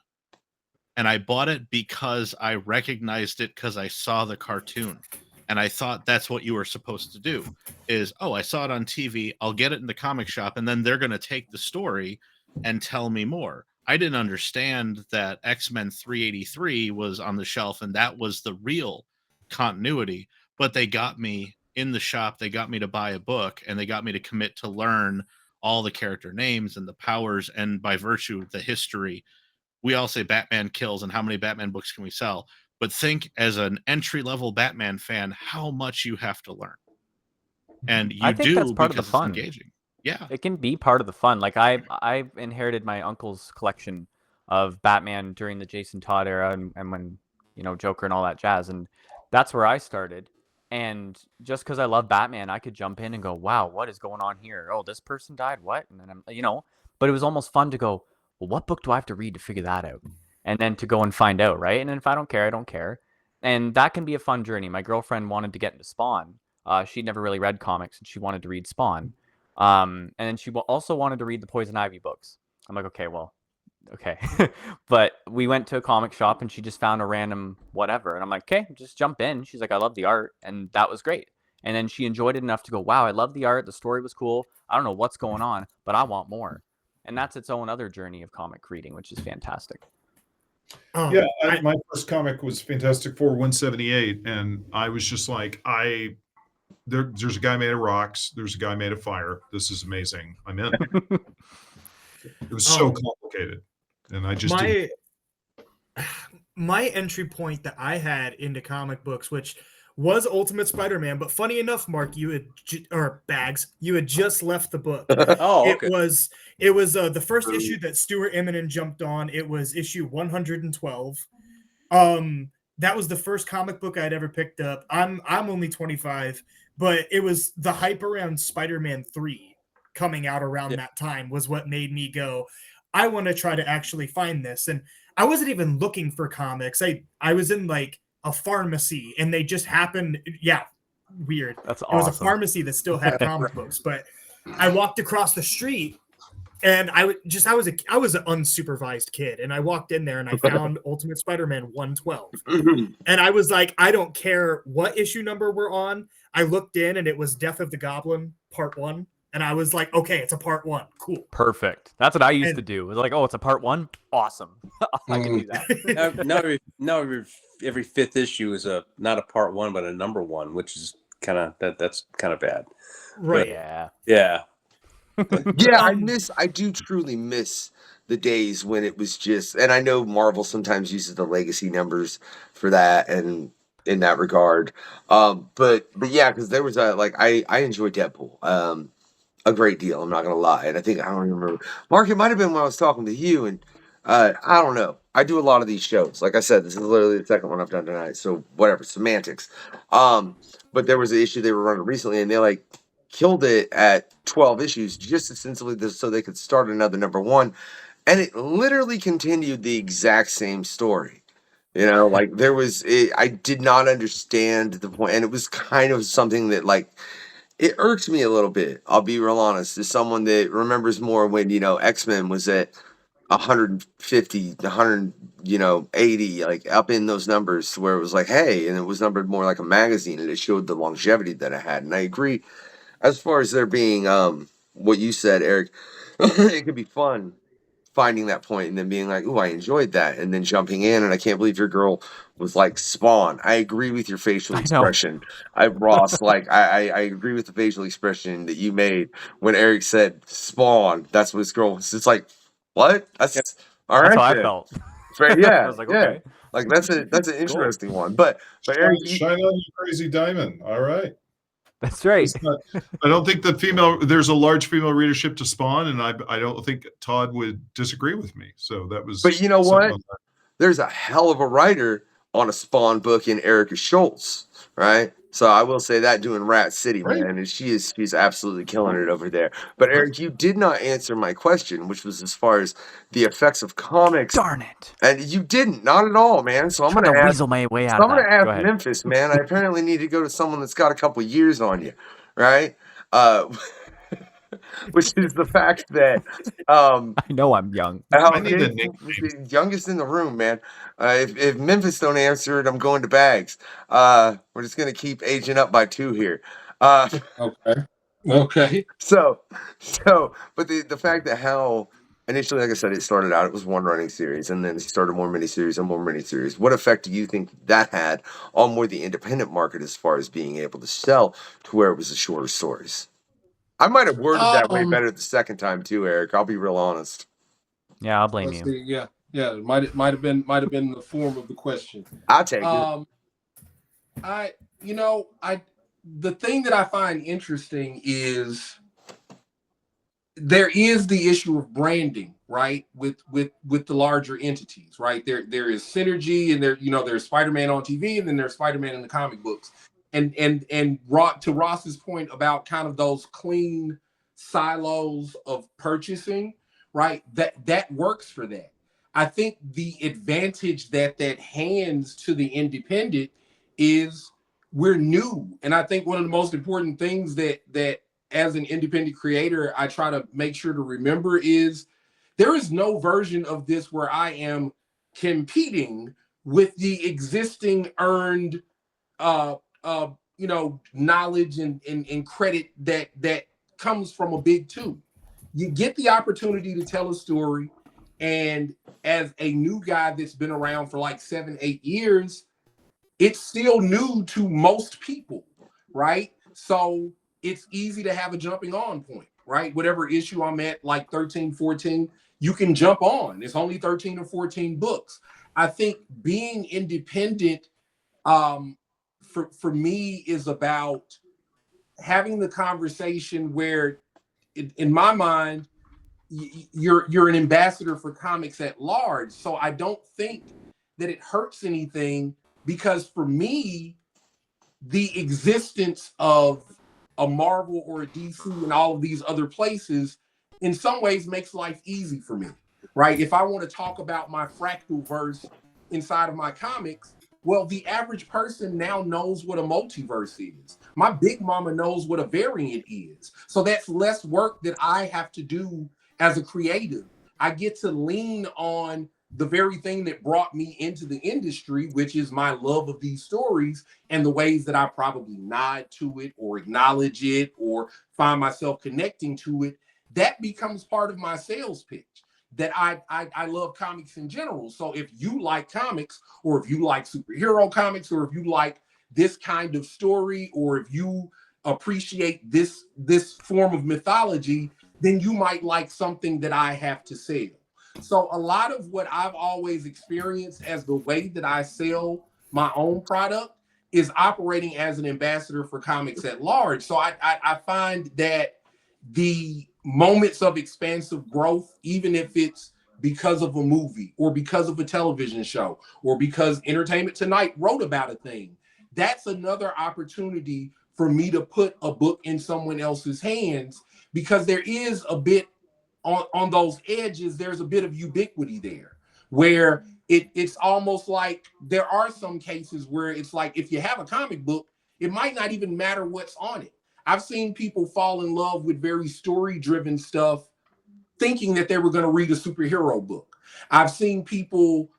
and I bought it because I recognized it because I saw the cartoon, and I thought that's what you were supposed to do is, oh, I saw it on TV, I'll get it in the comic shop, and then they're going to take the story and tell me more. I didn't understand that X-Men 383 was on the shelf and that was the real continuity, but they got me in the shop, they got me to buy a book, and they got me to commit to learn all the character names and the powers, and by virtue of the history. We all say Batman kills and how many Batman books can we sell, but think as an entry-level Batman fan how much you have to learn. And you I think do that's part because of the fun. it's engaging. Yeah, it can be part of the fun. Like I inherited my uncle's collection of Batman during the Jason Todd era, and when Joker and all that jazz, and that's where I started. And just because I love Batman, I could jump in and go, "Wow, what is going on here? Oh, this person died. What?" And then but it was almost fun to go, "Well, what book do I have to read to figure that out?" And then to go and find out, right? And if I don't care, I don't care. And that can be a fun journey. My girlfriend wanted to get into Spawn. She'd never really read comics, and she wanted to read Spawn. And then she also wanted to read the Poison Ivy books. I'm like, okay. But we went to a comic shop and she just found a random whatever. And I'm like, okay, just jump in. She's like, I love the art. And that was great. And then she enjoyed it enough to go, wow, I love the art. The story was cool. I don't know what's going on, but I want more. And that's its own other journey of comic reading, which is fantastic. Yeah, my first comic was Fantastic Four 178, and I was just like, there's a guy made of rocks, there's a guy made of fire. This is amazing. I'm in. It was so complicated, and I just didn't. My entry point that I had into comic books, which was Ultimate Spider-Man, but funny enough, Mark, you had you had just left the book. Oh, okay. It was the first issue that Stuart Immonen jumped on. It was issue 112. That was the first comic book I'd ever picked up. I'm only 25, but it was the hype around Spider-Man 3 coming out around that time was what made me go, I want to try to actually find this. And I wasn't even looking for comics. I was in like a pharmacy and they just happened. Yeah. Weird. That's awesome. It was a pharmacy that still had comic books, but I walked across the street and I was an unsupervised kid, and I walked in there and I found Ultimate Spider-Man 112. And I was like, I don't care what issue number we're on. I looked in and it was Death of the Goblin Part 1. And I was like, okay, it's a Part 1. Cool. Perfect. That's what I used to do. It was like, oh, it's a Part 1? Awesome. I can do that. now every fifth issue is not a Part 1, but a number 1, which is kind of that's kind of bad. Right. But, yeah. I do truly miss the days when it was just, and I know Marvel sometimes uses the legacy numbers for that and in that regard. But yeah, because there was I enjoyed Deadpool a great deal. I'm not gonna lie, and I don't remember, Mark. It might have been when I was talking to you, and I don't know. I do a lot of these shows. Like I said, this is literally the second one I've done tonight. So whatever, semantics. But there was an issue they were running recently, and they killed it at 12 issues just essentially so they could start another number 1, and it literally continued the exact same story. There was I did not understand the point, and it was kind of something that it irks me a little bit. I'll be real honest, as someone that remembers more when X-Men was at 150, 180, up in those numbers where it was like, hey, and it was numbered more like a magazine, and it showed the longevity that it had. And I agree, as far as there being what you said, Eric, it could be fun finding that point and then being like, ooh, I enjoyed that, and then jumping in, and I can't believe your girl was like Spawn. I agree with your facial expression. Ross, I agree with the facial expression that you made when Eric said Spawn. That's what his girl was. It's like, what? That's all right. That's how I felt. Yeah. I was like, okay. That's an interesting one. But Eric, shine on, you crazy diamond. All right. That's right. I don't think there's a large female readership to Spawn, and I don't think Todd would disagree with me. So that was. But you know what? There's a hell of a writer on a Spawn book in Erica Schultz, right? So I will say that, doing Rat City, man, and she's absolutely killing it over there. But Eric, you did not answer my question, which was as far as the effects of comics. Darn it! And you didn't, not at all, man. So I'm gonna weasel my way out. I'm gonna ask Memphis, man. I apparently need to go to someone that's got a couple years on you, right? Which is the fact that I know I'm young. I need a nickname. The youngest in the room, man. If Memphis don't answer it, I'm going to Bags. We're just gonna keep aging up by 2 here. Okay. So, but the fact that how initially, like I said, it started out, it was one running series, and then it started more miniseries and more miniseries. What effect do you think that had on more the independent market as far as being able to sell to where it was the shorter stories? I might have worded that way better the second time too, Eric. I'll be real honest. Yeah, I'll blame you. See, yeah. It might have been the form of the question. I'll take it. The thing that I find interesting is there is the issue of branding, right? With the larger entities, right? There is synergy, and there's Spider-Man on TV, and then there's Spider-Man in the comic books. And to Ross's point about kind of those clean silos of purchasing, right? That works for that. I think the advantage that hands to the independent is we're new. And I think one of the most important things that as an independent creator, I try to make sure to remember is there is no version of this where I am competing with the existing earned knowledge and credit that comes from a big two. You get the opportunity to tell a story And as a new guy that's been around for like 7-8 years, it's still new to most people, right? So it's easy to have a jumping on point, right? Whatever issue I'm at, like 13, 14, you can jump on. It's only 13 or 14 books. I think being independent for me is about having the conversation where, in my mind, you're an ambassador for comics at large. So I don't think that it hurts anything, because for me, the existence of a Marvel or a DC and all of these other places in some ways makes life easy for me, right? If I want to talk about my fractal verse inside of my comics, well, the average person now knows what a multiverse is. My big mama knows what a variant is. So that's less work that I have to do as a creative. I get to lean on the very thing that brought me into the industry, which is my love of these stories and the ways that I probably nod to it or acknowledge it or find myself connecting to it. That becomes part of my sales pitch, that I love comics in general. So if you like comics, or if you like superhero comics, or if you like this kind of story, or if you appreciate this form of mythology, then you might like something that I have to sell. So a lot of what I've always experienced as the way that I sell my own product is operating as an ambassador for comics at large. So I find that the moments of expansive growth, even if it's because of a movie or because of a television show or because Entertainment Tonight wrote about a thing, that's another opportunity for me to put a book in someone else's hands, because there is a bit on those edges, there's a bit of ubiquity there, where it's almost like there are some cases where it's like, if you have a comic book, it might not even matter what's on it. I've seen people fall in love with very story-driven stuff, thinking that they were going to read a superhero book. I've seen people,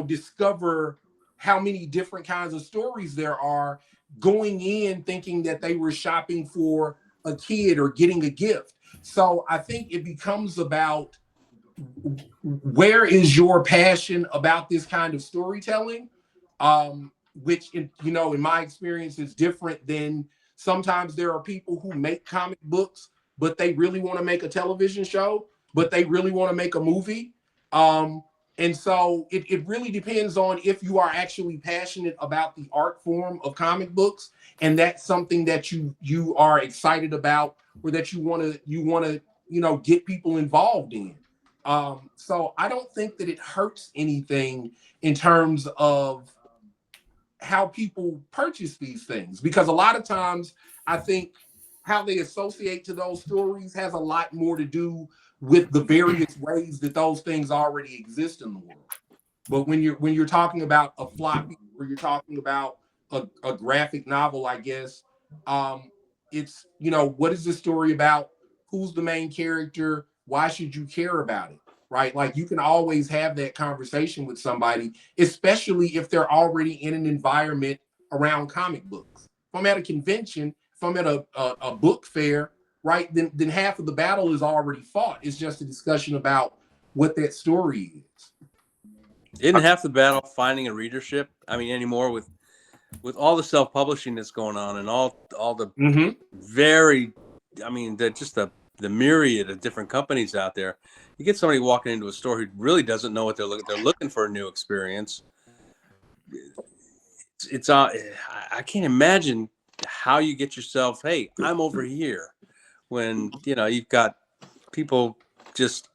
discover how many different kinds of stories there are, going in thinking that they were shopping for a kid or getting a gift. So I think it becomes about, where is your passion about this kind of storytelling, which, in my experience is different than sometimes there are people who make comic books, but they really want to make a television show, but they really want to make a movie. And so it really depends on if you are actually passionate about the art form of comic books, and that's something that you are excited about, or that you want to get people involved in. So I don't think that it hurts anything in terms of how people purchase these things, because a lot of times I think how they associate to those stories has a lot more to do with the various ways that those things already exist in the world. But when you're talking about a floppy, or you're talking about a graphic novel, I guess, it's, what is this story about? Who's the main character? Why should you care about it? Right? Like, you can always have that conversation with somebody, especially if they're already in an environment around comic books. If I'm at a convention, if I'm at a book fair, right, then half of the battle is already fought. It's just a discussion about what that story is. Isn't half the battle finding a readership? I mean, anymore with all the self-publishing that's going on, and all the very, I mean, the myriad of different companies out there. You get somebody walking into a store who really doesn't know what they're looking. They're looking for a new experience. It's I can't imagine how you get yourself, hey, I'm over here, when you've got people just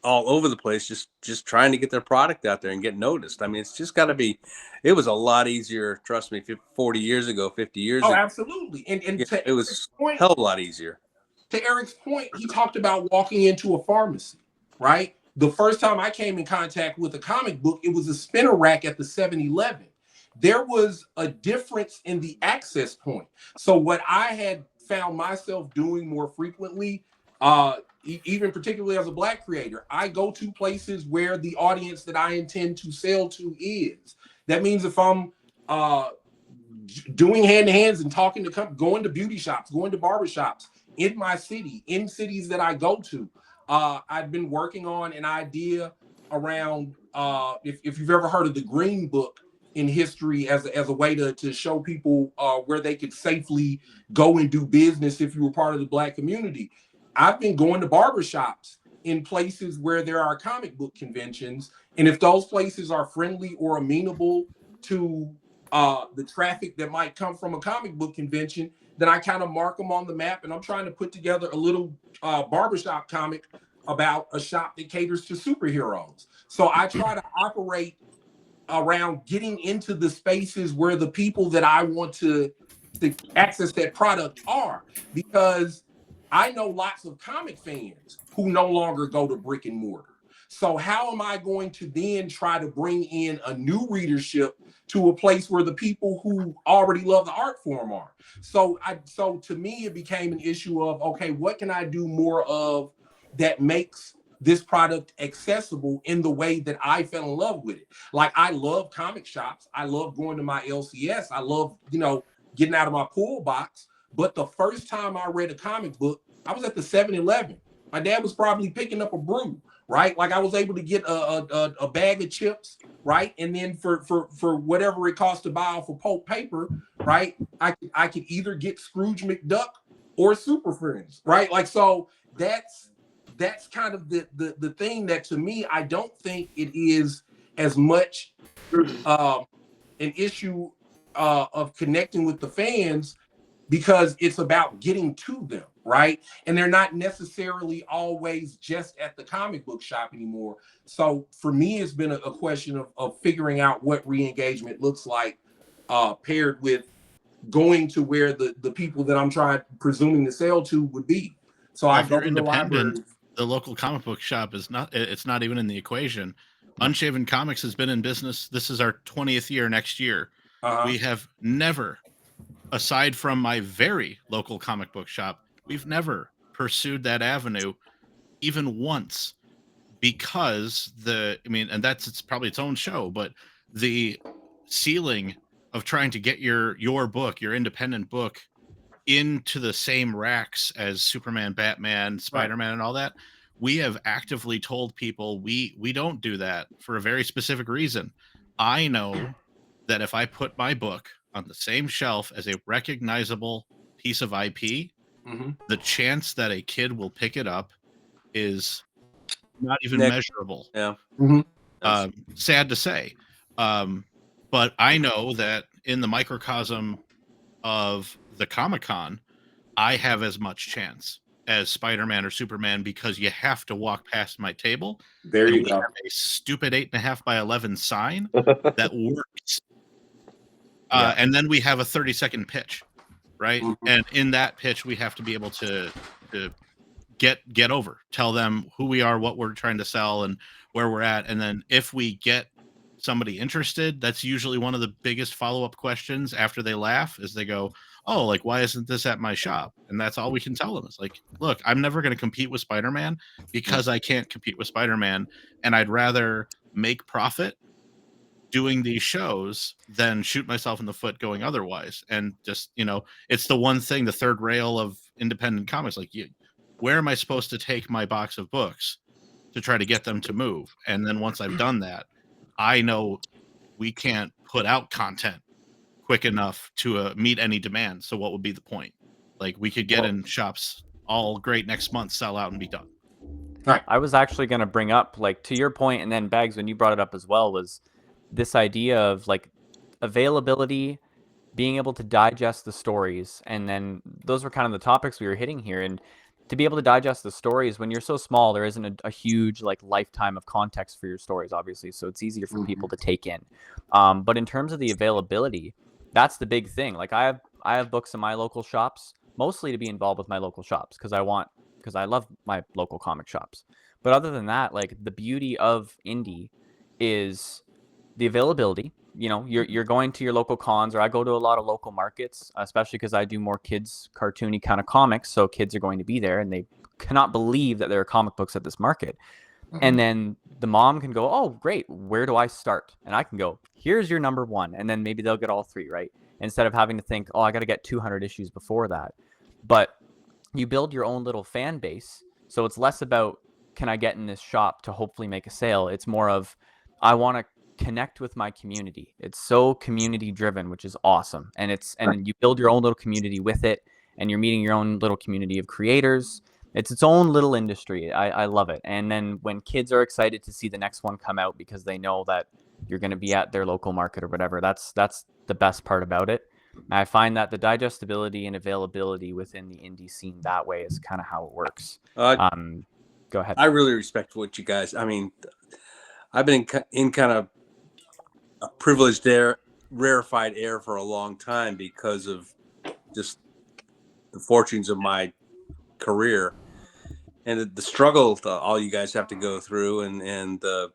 all over the place, just trying to get their product out there and get noticed. I mean, it's just got to be. It was a lot easier, trust me, 40 years ago, 50 years ago. Oh, absolutely. And it was a hell of a lot easier. To Eric's point, he talked about walking into a pharmacy, right? The first time I came in contact with a comic book, it was a spinner rack at the 7-Eleven. There was a difference in the access point. So what I had found myself doing more frequently, even particularly as a Black creator, I go to places where the audience that I intend to sell to is. That means if I'm doing hand-to-hands and talking to going to beauty shops, going to barber shops in my city, in cities that I go to, I'd been working on an idea around if you've ever heard of the Green Book in history as a way to show people where they could safely go and do business if you were part of the Black community. I've been going to barbershops in places where there are comic book conventions, and if those places are friendly or amenable to the traffic that might come from a comic book convention, then I kind of mark them on the map, and I'm trying to put together a little barbershop comic about a shop that caters to superheroes. So I try to operate around getting into the spaces where the people that I want to access that product are, because I know lots of comic fans who no longer go to brick and mortar. So how am I going to then try to bring in a new readership to a place where the people who already love the art form are? So to me, it became an issue of, okay, what can I do more of that makes this product accessible in the way that I fell in love with it? Like, I love comic shops. I love going to my LCS. I love, getting out of my pool box. But the first time I read a comic book, I was at the 7-Eleven. My dad was probably picking up a brew, right? Like, I was able to get a bag of chips, right? And then for whatever it cost to buy off of pulp paper, right? I could either get Scrooge McDuck or Super Friends, right? Like, so that's kind of the thing that, to me, I don't think it is as much an issue of connecting with the fans, because it's about getting to them, right? And they're not necessarily always just at the comic book shop anymore. So for me, it's been a question of figuring out what re-engagement looks like, paired with going to where the people that I'm presuming to sell to would be. So well, I if go you're to the library. independent, the local comic book shop it's not even in the equation. Unshaven Comics has been in business. This is our 20th year next year. We have never, aside from my very local comic book shop, we've never pursued that avenue even once, because and it's probably its own show, but the ceiling of trying to get your book, your independent book, into the same racks as Superman, Batman, Spider-Man, and all that, we have actively told people we don't do that for a very specific reason. I know that if I put my book on the same shelf as a recognizable piece of IP, the chance that a kid will pick it up is not even measurable. Yeah. Sad to say. But I know that in the microcosm of the Comic-Con, I have as much chance as Spider-Man or Superman, because you have to walk past my table. There you go. We have a stupid 8.5 by 11 sign that works. And then we have a 30-second pitch, right? And in that pitch, we have to be able to get over, tell them who we are, what we're trying to sell, and where we're at. And then if we get somebody interested, that's usually one of the biggest follow-up questions after they laugh, is they go, oh, like, why isn't this at my shop? And that's all we can tell them. It's like, look, I'm never going to compete with Spider-Man because I can't compete with Spider-Man, and I'd rather make profit doing these shows than shoot myself in the foot going otherwise. And just, it's the one thing, the third rail of independent comics. Like, where am I supposed to take my box of books to try to get them to move? And then once I've done that, I know we can't put out content quick enough to meet any demand. So what would be the point? Like, we could get in shops all great next month, sell out, and be done. Right. I was actually going to bring up, like, to your point, and then Bags, when you brought it up as well, was this idea of, like, availability, being able to digest the stories. And then those were kind of the topics we were hitting here. And to be able to digest the stories, when you're so small, there isn't a huge, like, lifetime of context for your stories, obviously. So it's easier for people to take in. But in terms of the availability, that's the big thing. Like, I have books in my local shops, mostly to be involved with my local shops because I love my local comic shops. But other than that, like, the beauty of indie is the availability. You're going to your local cons, or I go to a lot of local markets, especially because I do more kids cartoony kind of comics. So kids are going to be there and they cannot believe that there are comic books at this market. And then the mom can go, oh, great, where do I start? And I can go, here's your number one. And then maybe they'll get all three, right? Instead of having to think, oh, I got to get 200 issues before that. But you build your own little fan base. So it's less about can I get in this shop to hopefully make a sale. It's more of, I want to connect with my community. It's so community driven, which is awesome. And you build your own little community with it, and you're meeting your own little community of creators. It's its own little industry. I love it. And then when kids are excited to see the next one come out because they know that you're going to be at their local market or whatever, that's the best part about it. I find that the digestibility and availability within the indie scene that way is kind of how it works. Go ahead. I really respect what you guys. I mean, I've been in kind of a privileged rarefied air for a long time because of just the fortunes of my career and the struggle that all you guys have to go through, and the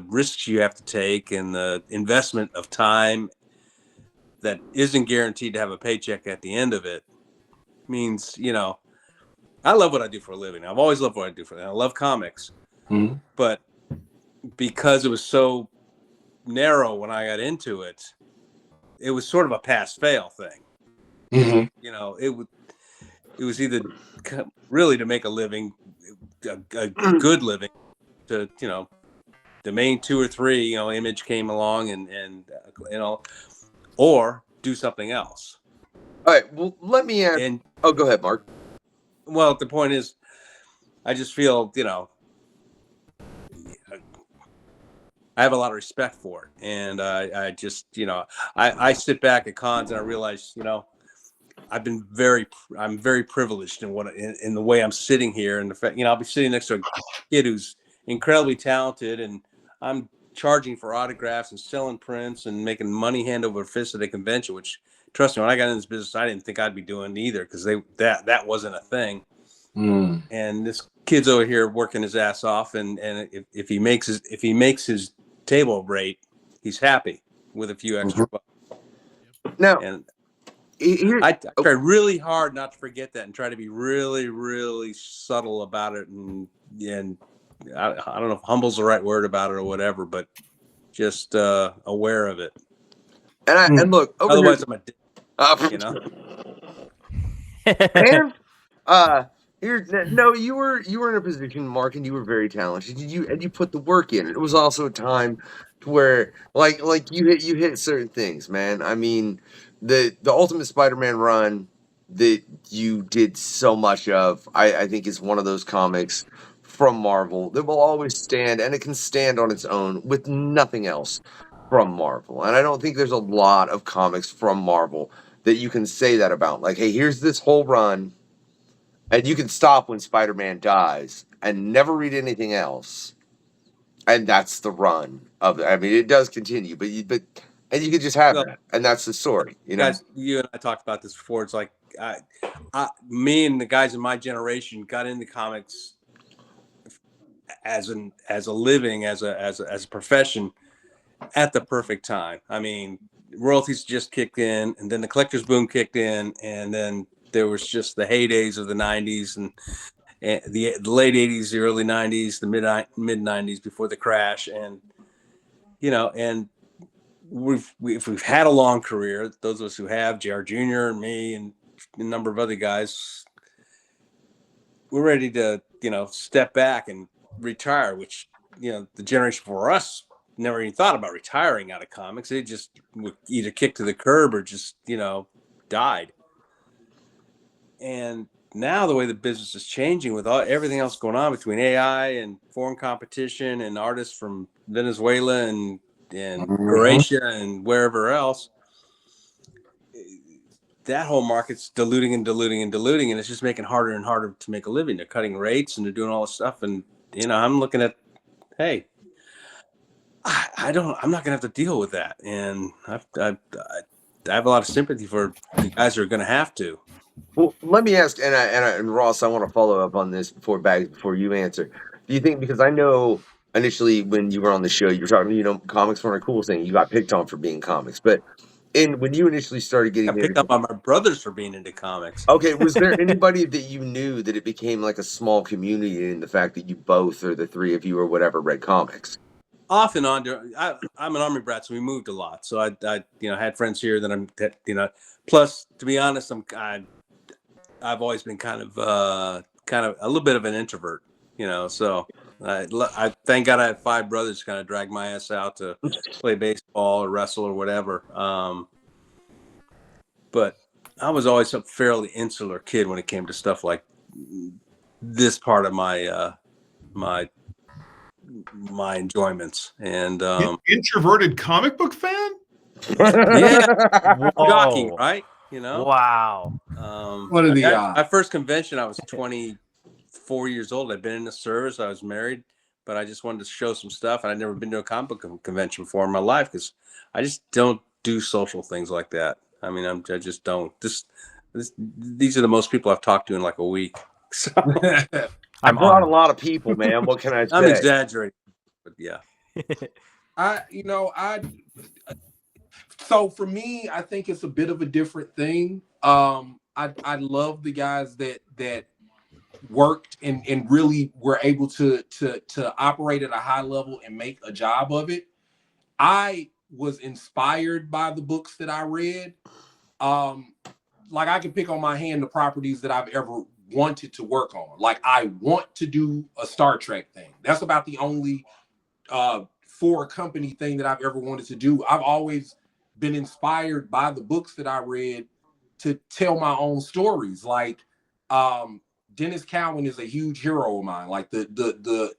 risks you have to take, and the investment of time that isn't guaranteed to have a paycheck at the end of it means, I love what I do for a living. I've always loved what I do for a living. I love comics, but because it was so narrow when I got into it, it was sort of a pass-fail thing. It was either really to make a living, a good living, to the main 2 or 3, Image came along and or do something else. All right. Well, let me ask. Go ahead, Mark. Well, the point is, I just feel, I have a lot of respect for it, and I just, I sit back at cons and I realize, I'm very privileged in the way I'm sitting here, and the fact, I'll be sitting next to a kid who's incredibly talented, and I'm charging for autographs and selling prints and making money hand over fist at a convention, which, trust me, when I got in this business, I didn't think I'd be doing either, because that wasn't a thing. And this kid's over here working his ass off, and if he makes his table rate, he's happy with a few extra bucks. Now, and I try really hard not to forget that, and try to be really, really subtle about it, and I don't know if humble's the right word about it or whatever, but just aware of it. And look, otherwise I'm a dick, And you were in a position, Mark, and you were very talented. You put the work in. It was also a time to where like you hit certain things, man. I mean, the Ultimate Spider-Man run that you did so much of, I think is one of those comics from Marvel that will always stand, and it can stand on its own with nothing else from Marvel. And I don't think there's a lot of comics from Marvel that you can say that about. Like, hey, here's this whole run, and you can stop when Spider-Man dies and never read anything else. And that's the run of it. I mean, it does continue, but you can just have that, and that's the story. Guys, you and I talked about this before. It's like me and the guys in my generation got into comics as a living, as a profession, at the perfect time. I mean, royalties just kicked in, and then the collector's boom kicked in, and then there was just the heydays of the 90s and the late 80s, the early 90s, the mid 90s before the crash. And and we've had a long career, those of us who have, JR Jr. and me and a number of other guys, we're ready to step back and retire, which the generation for us never even thought about retiring out of comics. They just would either kick to the curb or just died. And now the way the business is changing, with everything else going on between AI and foreign competition and artists from Venezuela and Croatia and wherever else, that whole market's diluting, and it's just making it harder and harder to make a living. They're cutting rates and they're doing all this stuff, and I'm looking at, hey, I'm not gonna have to deal with that, and I have a lot of sympathy for the guys who are gonna have to. Well, let me ask, and Ross, I want to follow up on this before you answer. Do you think, because I know initially when you were on the show, you were talking, comics weren't a cool thing. You got picked on for being comics, but when you initially started getting picked up on my brothers for being into comics. Okay, was there anybody that you knew that it became like a small community in the fact that you both, or the three of you or whatever, read comics? Off and on. I'm an Army brat, so we moved a lot. So I had friends here that plus, to be honest, I've always been kind of kind of a little bit of an introvert, you know. So I thank God I had 5 brothers kind of drag my ass out to play baseball or wrestle or whatever. But I was always a fairly insular kid when it came to stuff like this part of my my enjoyments. And introverted comic book fan. Yeah, Whoa. shocking, right? You know, wow. What are the my first convention, I was 24 years old. I'd been in the service. I was married, but I just wanted to show some stuff. And I'd never been to a comic book convention before in my life because I just don't do social things like that. I mean, I just don't. These are the most people I've talked to in like a week. So I brought a lot of people, man. What can I say? I'm exaggerating, but yeah. So for me, I think it's a bit of a different thing. I love the guys that worked and really were able to operate at a high level and make a job of it. I was inspired by the books that I read. Like I can pick on my hand the properties that I've ever wanted to work on. Like I want to do a Star Trek thing. That's about the only for a company thing that I've ever wanted to do. I've always been inspired by the books that I read to tell my own stories. Like Dennis Cowan is a huge hero of mine. Like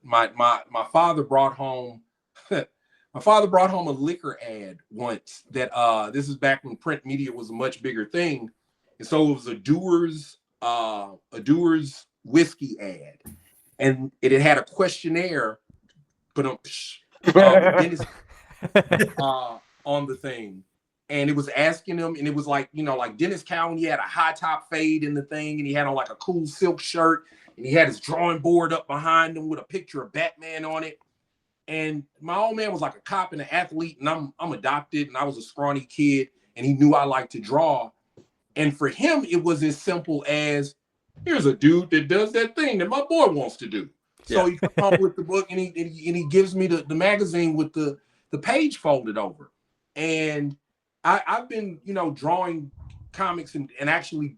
my father brought home my father brought home a liquor ad once that this is back when print media was a much bigger thing. And so it was a Dewar's whiskey ad. And it had a questionnaire, but Dennis on the thing. And it was asking him, and it was like, you know, like Dennis Cowan, he had a high top fade in the thing, and he had on like a cool silk shirt, and he had his drawing board up behind him with a picture of Batman on it. And my old man was like a cop and an athlete, and I'm adopted, and I was a scrawny kid, and he knew I liked to draw. And for him, it was as simple as, here's a dude that does that thing that my boy wants to do. So he comes home with the book, and he gives me the magazine with the page folded over. And I've been, you know, drawing comics and actually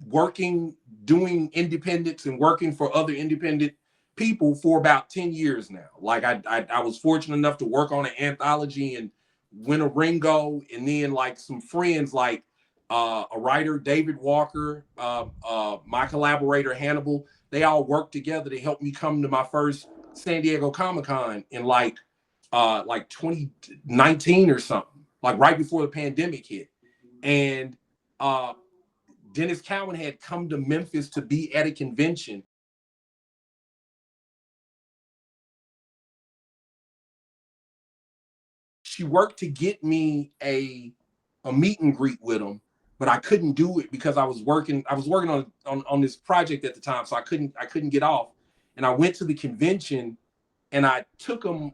working, doing independents and working for other independent people for about 10 years now. Like I was fortunate enough to work on an anthology and win a Ringo, and then like some friends like a writer, David Walker, my collaborator, Hannibal, they all worked together to help me come to my first San Diego Comic-Con in like 2019 or something, like right before the pandemic hit. And Dennis Cowan had come to Memphis to be at a convention. She worked to get me a meet and greet with him, but I couldn't do it because I was working on this project at the time, so I couldn't get off. And I went to the convention, and I took him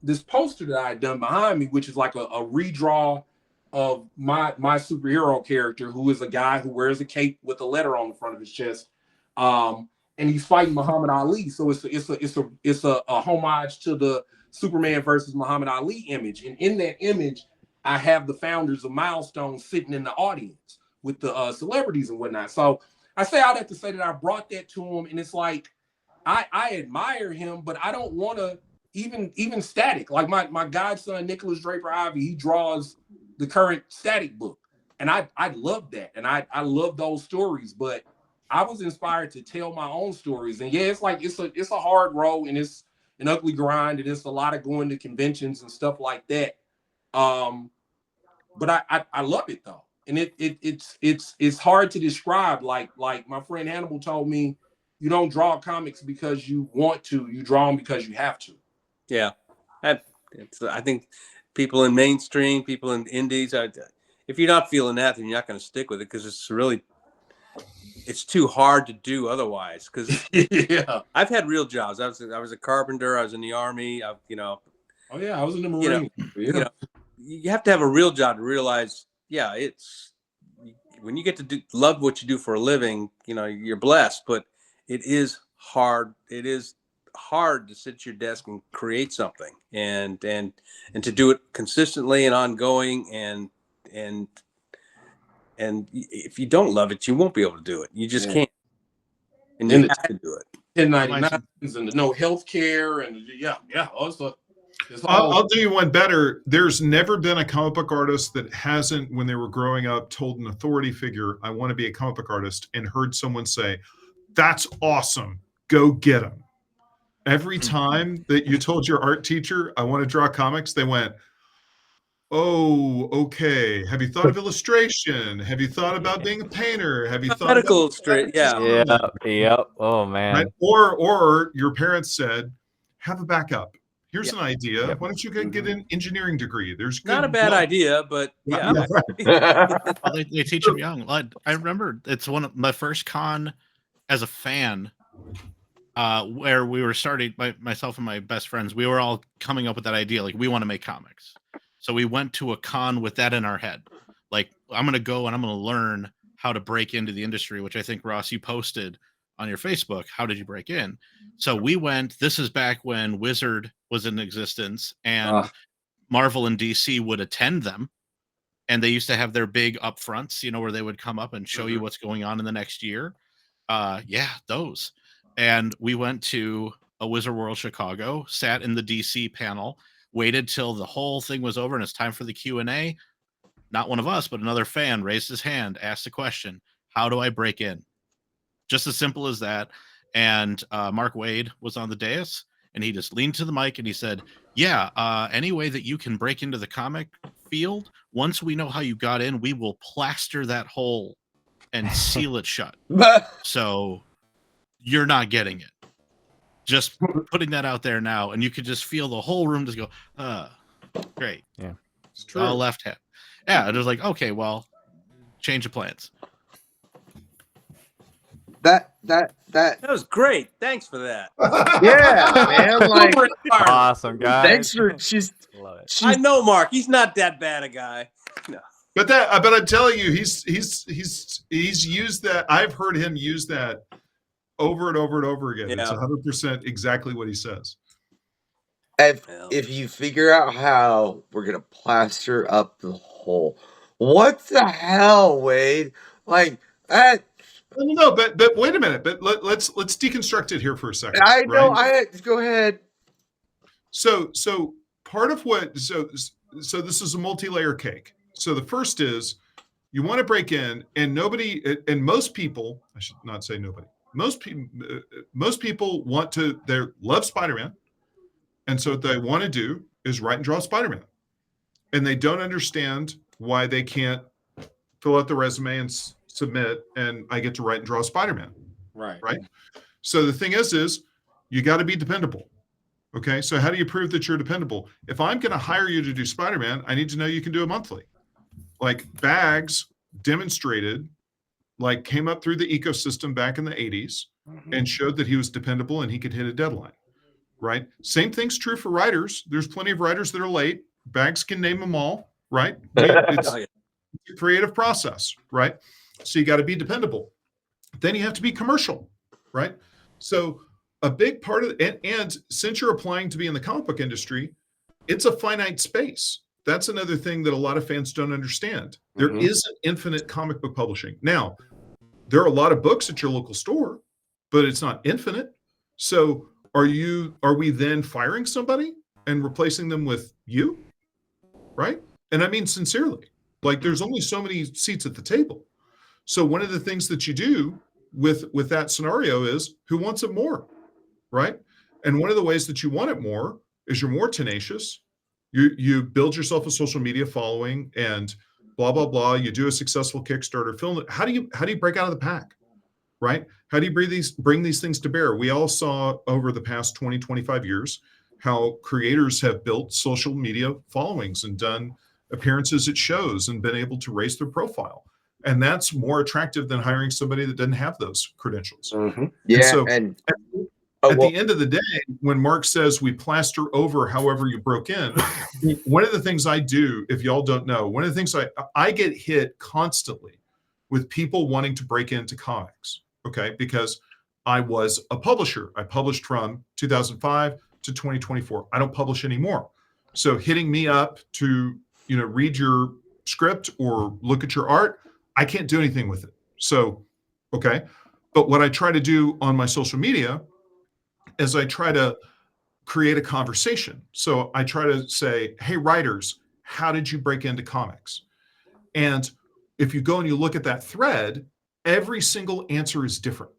this poster that I had done behind me, which is like a redraw of my superhero character, who is a guy who wears a cape with a letter on the front of his chest, and he's fighting Muhammad Ali. So it's a homage to the Superman versus Muhammad Ali image. And in that image, I have the founders of Milestone sitting in the audience with the celebrities and whatnot. So I say all that to say that I brought that to him, and it's like I admire him, but I don't want to even Static. Like my godson Nicholas Draper Ivy, he draws the current Static book, and I love that, and I love those stories. But I was inspired to tell my own stories, and yeah, it's like it's a hard road, and it's an ugly grind, and it's a lot of going to conventions and stuff like that. But I love it though, and it's hard to describe. Like my friend Hannibal told me, you don't draw comics because you want to, you draw them because you have to. Yeah, I think people in mainstream, people in indies, if you're not feeling that, then you're not going to stick with it because it's too hard to do otherwise. Because yeah, I've had real jobs. I was a carpenter. I was in the Army. Oh yeah, I was in the Marines. You have to have a real job to realize, yeah, it's when you get to love what you do for a living, you're blessed, but it is hard. It is hard to sit at your desk and create something and to do it consistently and ongoing. And if you don't love it, you won't be able to do it. You just can't. And you had to do it. 1099s and the no health care and also I'll do you one better. There's never been a comic book artist that hasn't, when they were growing up, told an authority figure, I want to be a comic book artist, and heard someone say, that's awesome, go get them. Every time that you told your art teacher, I want to draw comics, they went, oh, okay. Have you thought of illustration? Have you thought about being a painter? Have you thought medical about straight? Yeah. Yep. Oh man. Right? Or your parents said, have a backup. Here's an idea. Why don't you get an engineering degree? There's Not a bad idea, but yeah. Well, they teach them young. I remember it's one of my first con as a fan, where we were starting, myself and my best friends, we were all coming up with that idea, like we want to make comics. So we went to a con with that in our head. Like, I'm going to go and I'm going to learn how to break into the industry, which I think, Ross, you posted on your Facebook. How did you break in? So we went, this is back when Wizard was in existence and Marvel and DC would attend them. And they used to have their big upfronts, where they would come up and show you what's going on in the next year. Those. And we went to a Wizard World Chicago, sat in the DC panel, waited till the whole thing was over and it's time for the Q&A. Not one of us, but another fan raised his hand, asked a question, how do I break in? Just as simple as that. And Mark Wade was on the dais, and he just leaned to the mic and he said, any way that you can break into the comic field, once we know how you got in, we will plaster that hole and seal it shut. So you're not getting it. Just putting that out there now, and you could just feel the whole room just go, great. Yeah. It's true. All left hand. Yeah, it was like, okay, well, change of plans. That was great. Thanks for that. Yeah, man. Like, awesome, guys. thanks for Love it. I know Mark. He's not that bad a guy. No. But I'm telling you, he's used that. I've heard him use that over and over and over again. Yeah. It's 100% exactly what he says. If you figure out how we're gonna plaster up the hole, what the hell, Wade? Like that. No, but wait a minute. But let's deconstruct it here for a second. I know. Right? Go ahead. So part of what so this is a multi-layer cake. So the first is you want to break in, and most people, I should not say nobody. Most people want to. They love Spider-Man, and so what they want to do is write and draw Spider-Man, and they don't understand why they can't fill out the resume and submit, and I get to write and draw Spider-Man. Right. So the thing is you got to be dependable. Okay. So how do you prove that you're dependable? If I'm going to hire you to do Spider-Man, I need to know you can do it monthly. Like Bags demonstrated, like came up through the ecosystem back in the 80s and showed that he was dependable and he could hit a deadline. Right. Same thing's true for writers. There's plenty of writers that are late. Bags can name them all. Right. It's a creative process. Right. So you got to be dependable. Then you have to be commercial, right? So a big part of it, and since you're applying to be in the comic book industry, it's a finite space. That's another thing that a lot of fans don't understand. There isn't infinite comic book publishing. Now, there are a lot of books at your local store, but it's not infinite. So are we then firing somebody and replacing them with you? Right? And I mean sincerely. Like there's only so many seats at the table. So one of the things that you do with that scenario is who wants it more, right? And one of the ways that you want it more is you're more tenacious. You build yourself a social media following and blah, blah, blah. You do a successful Kickstarter film. How do you break out of the pack, right? How do you bring these things to bear? We all saw over the past 20, 25 years how creators have built social media followings and done appearances at shows and been able to raise their profile. And that's more attractive than hiring somebody that doesn't have those credentials. Yeah. And so at the end of the day, when Mark says we plaster over however you broke in, one of the things I do, if y'all don't know, one of the things I get hit constantly with people wanting to break into comics, okay? Because I was a publisher. I published from 2005 to 2024. I don't publish anymore. So hitting me up to, read your script or look at your art, I can't do anything with it. So, okay. But what I try to do on my social media is I try to create a conversation. So I try to say, hey, writers, how did you break into comics? And if you go and you look at that thread, every single answer is different.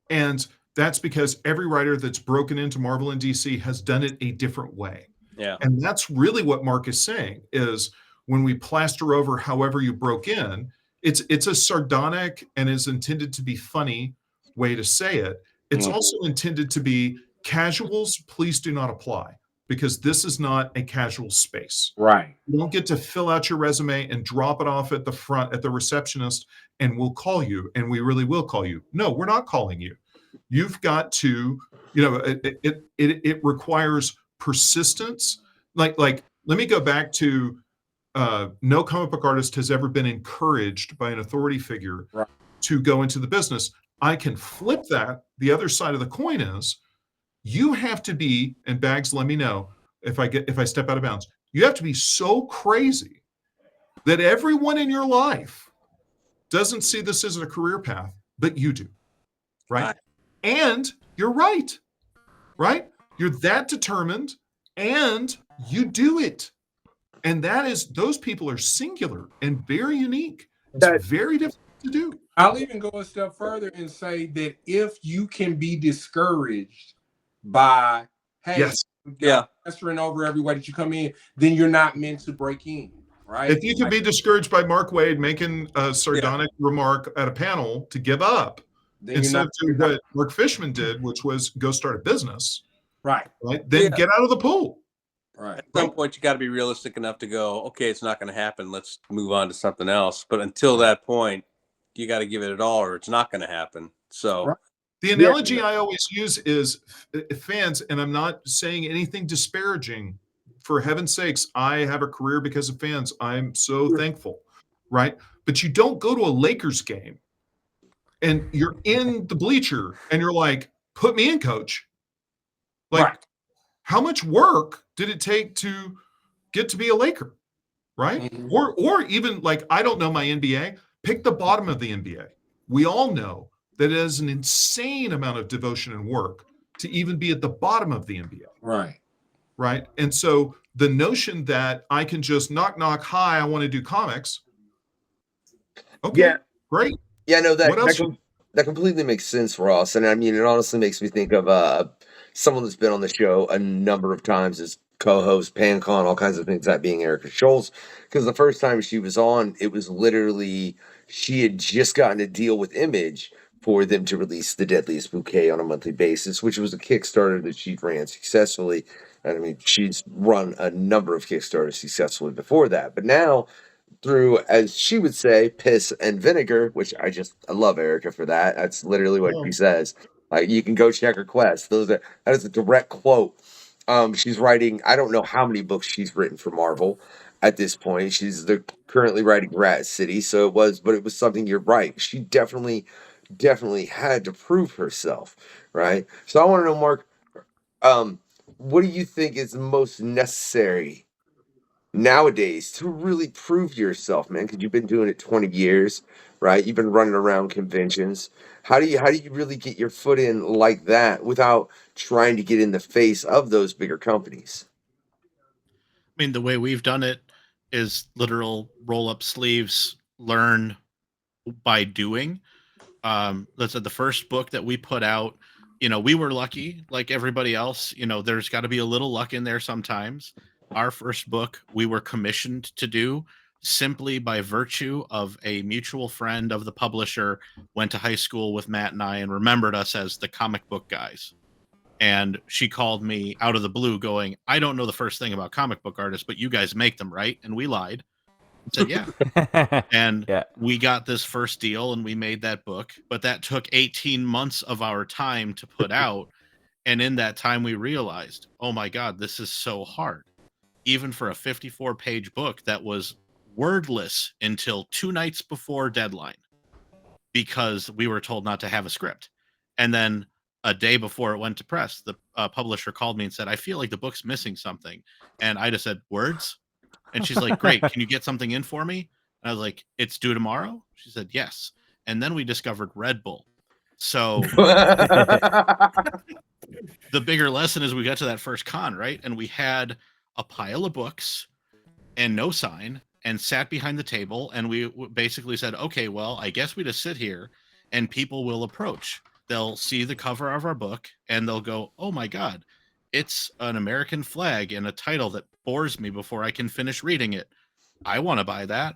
And that's because every writer that's broken into Marvel and DC has done it a different way. Yeah. And that's really what Mark is saying is when we plaster over however you broke in, it's a sardonic and is intended to be funny way to say it. It's also intended to be casuals, please do not apply, because this is not a casual space. Right. You don't get to fill out your resume and drop it off at the front at the receptionist and we'll call you, and we really will call you. No, we're not calling you. You've got to, it requires persistence. Like let me go back to no comic book artist has ever been encouraged by an authority figure to go into the business. I can flip that. The other side of the coin is you have to be, and Bags, let me know if I step out of bounds. You have to be so crazy that everyone in your life doesn't see this as a career path, but you do, right? And you're right? You're that determined and you do it. And that is, those people are singular and very unique. It's very difficult to do. I'll even go a step further and say that if you can be discouraged by, hey, pestering over everywhere that you come in, then you're not meant to break in, right? If you can be discouraged by Mark Waid making a sardonic remark at a panel to give up, then instead of doing what Mark Fishman did, which was go start a business, right? Then get out of the pool. Right. At some point, you got to be realistic enough to go, okay, it's not going to happen. Let's move on to something else. But until that point, you got to give it all, or it's not going to happen. So the analogy I always use is fans, and I'm not saying anything disparaging. For heaven's sakes, I have a career because of fans. I'm so thankful, right? But you don't go to a Lakers game and you're in the bleacher and you're like, put me in, coach. Like, how much work did it take to get to be a Laker, right? Or even like, I don't know my NBA, pick the bottom of the NBA. We all know that it is an insane amount of devotion and work to even be at the bottom of the NBA. Right. And so the notion that I can just knock, hi, I want to do comics. Okay, great. Yeah, no, that completely makes sense, Ross. And I mean, it honestly makes me think of someone that's been on the show a number of times as co-host, PanCon, all kinds of things, that being Erica Schultz. Because the first time she was on, it was literally, she had just gotten a deal with Image for them to release The Deadliest Bouquet on a monthly basis, which was a Kickstarter that she ran successfully. And I mean, she's run a number of Kickstarters successfully before that. But now, through, as she would say, piss and vinegar, which I love Erica for that. That's literally what she says. Like, you can go check her quest. That is a direct quote. She's writing, I don't know how many books she's written for Marvel at this point. They're currently writing Rat City, but it was something, you're right. She definitely had to prove herself, right? So I want to know, Mark, what do you think is most necessary nowadays to really prove yourself, man? Because you've been doing it 20 years, right? You've been running around conventions. How do you really get your foot in like that without trying to get in the face of those bigger companies? I mean, the way we've done it is literal roll up sleeves, learn by doing. That's the first book that we put out. We were lucky, like everybody else. There's got to be a little luck in there sometimes. Our first book we were commissioned to do simply by virtue of a mutual friend of the publisher went to high school with Matt and I and remembered us as the comic book guys. And she called me out of the blue going, I don't know the first thing about comic book artists, but you guys make them, right? And we lied and said, yeah. And we got this first deal and we made that book, but that took 18 months of our time to put out. And in that time we realized, oh my God, this is so hard. Even for a 54-page book that was wordless until 2 nights before deadline because we were told not to have a script. And then a day before it went to press, the publisher called me and said, I feel like the book's missing something. And I just said, words? And she's like, great, can you get something in for me? And I was like, it's due tomorrow? She said, yes. And then we discovered Red Bull. So the bigger lesson is we got to that first con, right? And we had a pile of books and no sign and sat behind the table. And we basically said, okay, well, I guess we just sit here and people will approach. They'll see the cover of our book and they'll go, oh my God, it's an American flag and a title that bores me before I can finish reading it. I want to buy that.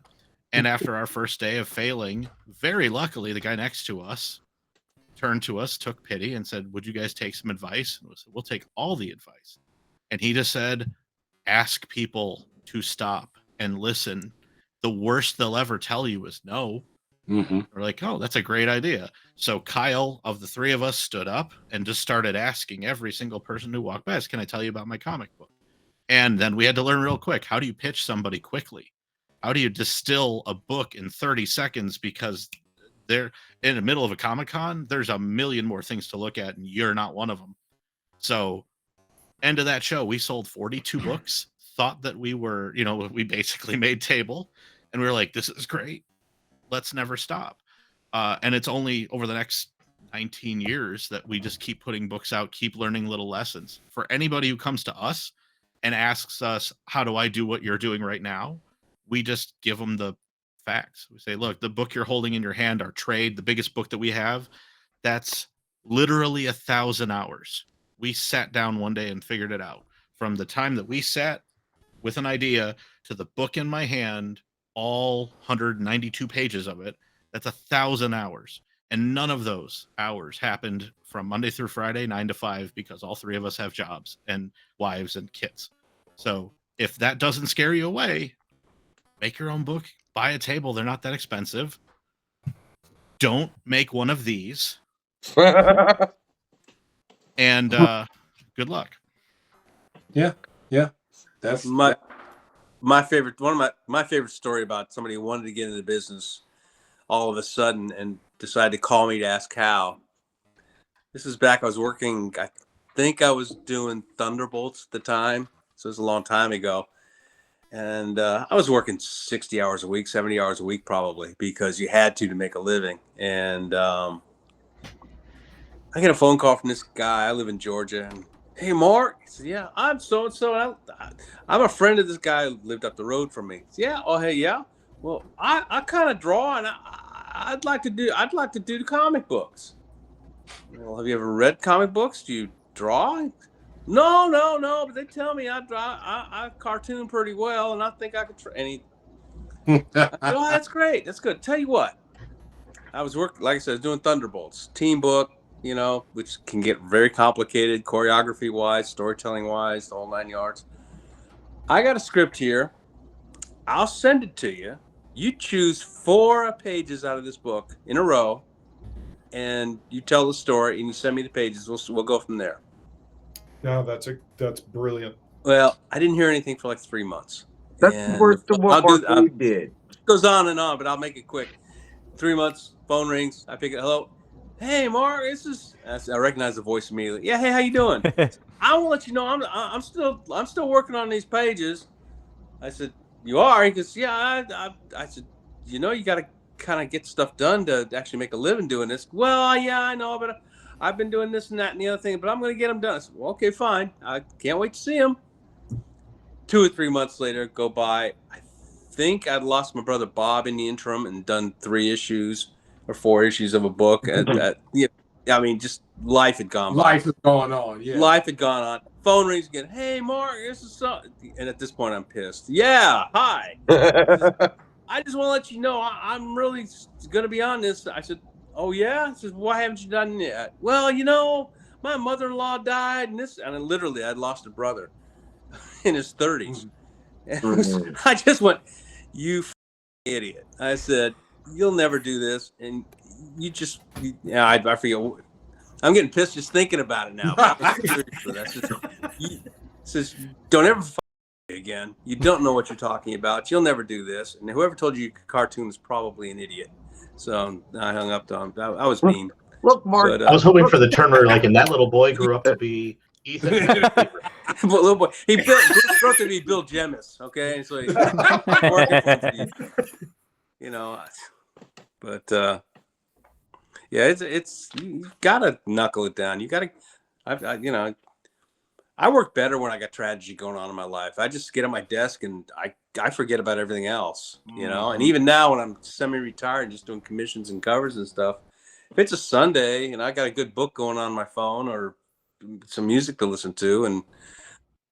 And after our first day of failing, very luckily, the guy next to us turned to us, took pity, and said, would you guys take some advice? And we said, we'll take all the advice. And he just said, ask people to stop and listen. The worst they'll ever tell you is no. Mm-hmm. We're like, oh, that's a great idea. So Kyle, of the three of us, stood up and just started asking every single person who walked by, can I tell you about my comic book? And then we had to learn real quick, how do you pitch somebody quickly? How do you distill a book in 30 seconds? Because they're in the middle of a Comic-Con, there's a million more things to look at, and you're not one of them. So end of that show, we sold 42 books, thought that we were, we basically made table, and we were like, this is great. Let's never stop. And it's only over the next 19 years that we just keep putting books out, keep learning little lessons. For anybody who comes to us and asks us, how do I do what you're doing right now? We just give them the facts. We say, look, the book you're holding in your hand, our trade, the biggest book that we have, that's literally 1,000 hours. We sat down one day and figured it out. From the time that we sat with an idea to the book in my hand, all 192 pages of it, that's 1,000 hours. And none of those hours happened from Monday through Friday, 9 to 5, because all three of us have jobs and wives and kids. So if that doesn't scare you away, make your own book, buy a table. They're not that expensive. Don't make one of these. And good luck. Yeah. That's my favorite. One of my favorite story about somebody who wanted to get into the business all of a sudden and decided to call me to ask how. This is back. I was working. I think I was doing Thunderbolts at the time, so it was a long time ago. And I was working 60 hours a week, 70 hours a week, probably, because you had to make a living. And I get a phone call from this guy. I live in Georgia. And, hey, Mark. He said, yeah, I'm so-and-so. I'm a friend of this guy who lived up the road from me. Said, yeah. Oh, hey, yeah. Well, I kind of draw, and I'd like to do the comic books. Well, have you ever read comic books? Do you draw? No, but they tell me I cartoon pretty well, and I think I could try. Oh, that's great. That's good. Tell you what, I was working, like I said, I was doing Thunderbolts, team book, which can get very complicated, choreography-wise, storytelling-wise, the whole 9 yards. I got a script here. I'll send it to you. You choose 4 pages out of this book in a row, and you tell the story, and you send me the pages. We'll go from there. No, that's brilliant. Well, I didn't hear anything for like 3 months. That's worth the what we did. It goes on and on, but I'll make it quick. 3 months, phone rings. I pick it. Hello. Hey, Mark. I recognize the voice immediately. Yeah. Hey, how you doing? I want to let you know I'm still working on these pages. I said, you are? He goes, yeah. I said, you got to kind of get stuff done to actually make a living doing this. Well, yeah, I know, but I've been doing this and that and the other thing, but I'm going to get them done. I said, well, okay, fine. I can't wait to see them. 2 or 3 months later go by. I think I'd lost my brother Bob in the interim and done 3 issues or 4 issues of a book. Just life had gone by. Life had gone on, yeah. Life had gone on. Phone rings again. Hey, Mark, this is so... And at this point, I'm pissed. Yeah, hi. I just want to let you know I'm really going to be on this. I said, oh, yeah? He says, why haven't you done it yet? Well, my mother-in-law died, and then literally I'd lost a brother in his 30s. And I just went, you idiot. I said, you'll never do this, and I forget. I'm getting pissed just thinking about it now. He says, don't ever again. You don't know what you're talking about. You'll never do this. And whoever told you cartoon is probably an idiot. So I hung up to him. I was mean. Look, Mark. I was hoping for the turn where, and that little boy grew up to be Ethan. Little boy. He grew up to be Bill Jemis. Okay, so he's working for him. But Yeah, it's you gotta knuckle it down. You gotta, I work better when I got tragedy going on in my life. I just get at my desk and I forget about everything else, And even now when I'm semi-retired, just doing commissions and covers and stuff, if it's a Sunday and I got a good book going on my phone or some music to listen to and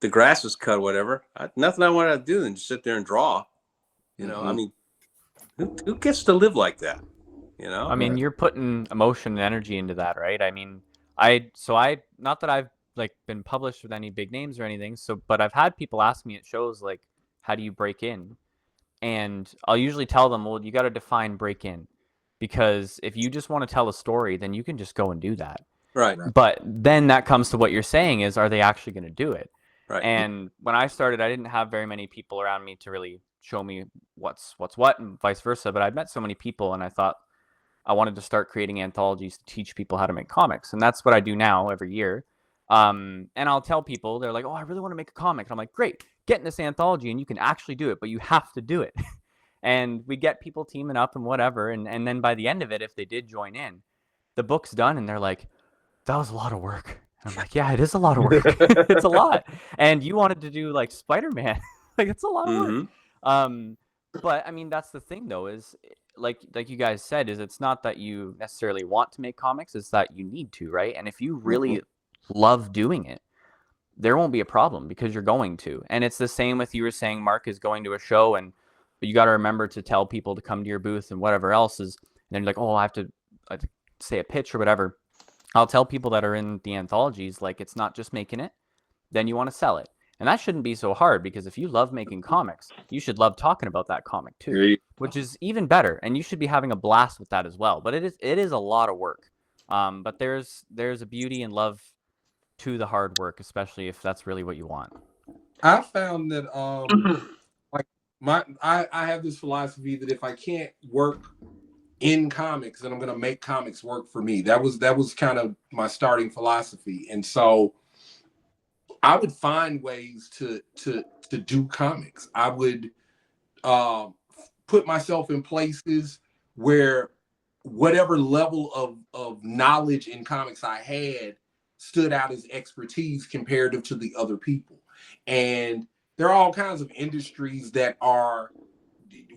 the grass is cut, whatever, nothing I want to do than just sit there and draw. I mean, who gets to live like that? I mean, you're putting emotion and energy into that, right? I mean, not that I've like been published with any big names or anything, but I've had people ask me at shows like, how do you break in? And I'll usually tell them, well, you got to define break in, because if you just want to tell a story, then you can just go and do that. Right. But then that comes to what you're saying is, are they actually going to do it? Right. And when I started, I didn't have very many people around me to really show me what's what and vice versa. But I'd met so many people and I thought I wanted to start creating anthologies to teach people how to make comics. And that's what I do now every year. And I'll tell people, they're like, oh, I really want to make a comic. And I'm like, great, get in this anthology and you can actually do it, but you have to do it. And we get people teaming up and whatever. And then by the end of it, if they did join in, the book's done and they're like, that was a lot of work. And I'm like, yeah, it is a lot of work. It's a lot. And you wanted to do like Spider-Man. Like, it's a lot of work. But I mean, that's the thing though, is like you guys said, is it's not that you necessarily want to make comics, it's that you need to, right? And if you really love doing it, there won't be a problem because you're going to. And it's the same with, you were saying Mark is going to a show, and but you got to remember to tell people to come to your booth and whatever else is, and then you're like, oh, I have to say a pitch or whatever. I'll tell people that are in the anthologies, like, it's not just making it, then you want to sell it. And that shouldn't be so hard, because if you love making comics, you should love talking about that comic too, which is even better. And you should be having a blast with that as well. But it is a lot of work. But there's a beauty and love to the hard work, especially if that's really what you want. I found that I have this philosophy that if I can't work in comics, then I'm going to make comics work for me. That was kind of my starting philosophy. And so I would find ways to do comics. I would put myself in places where whatever level of knowledge in comics I had stood out as expertise comparative to the other people. And there are all kinds of industries that are,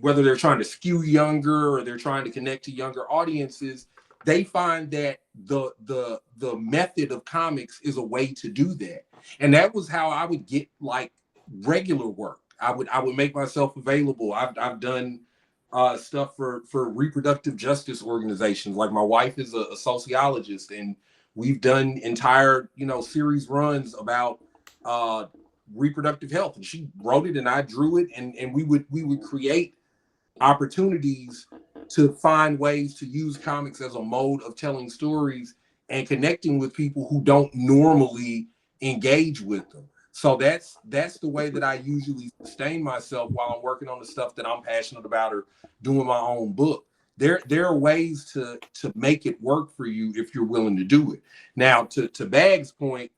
whether they're trying to skew younger or they're trying to connect to younger audiences, they find that the method of comics is a way to do that. And that was how I would get like regular work. I would make myself available. I've done stuff for reproductive justice organizations. Like, my wife is a sociologist, and we've done entire series runs about reproductive health, and she wrote it and I drew it, and we would create opportunities to find ways to use comics as a mode of telling stories and connecting with people who don't normally engage with them. So that's the way that I usually sustain myself while I'm working on the stuff that I'm passionate about or doing my own book. There are ways to make it work for you if you're willing to do it. Now, to Bag's point,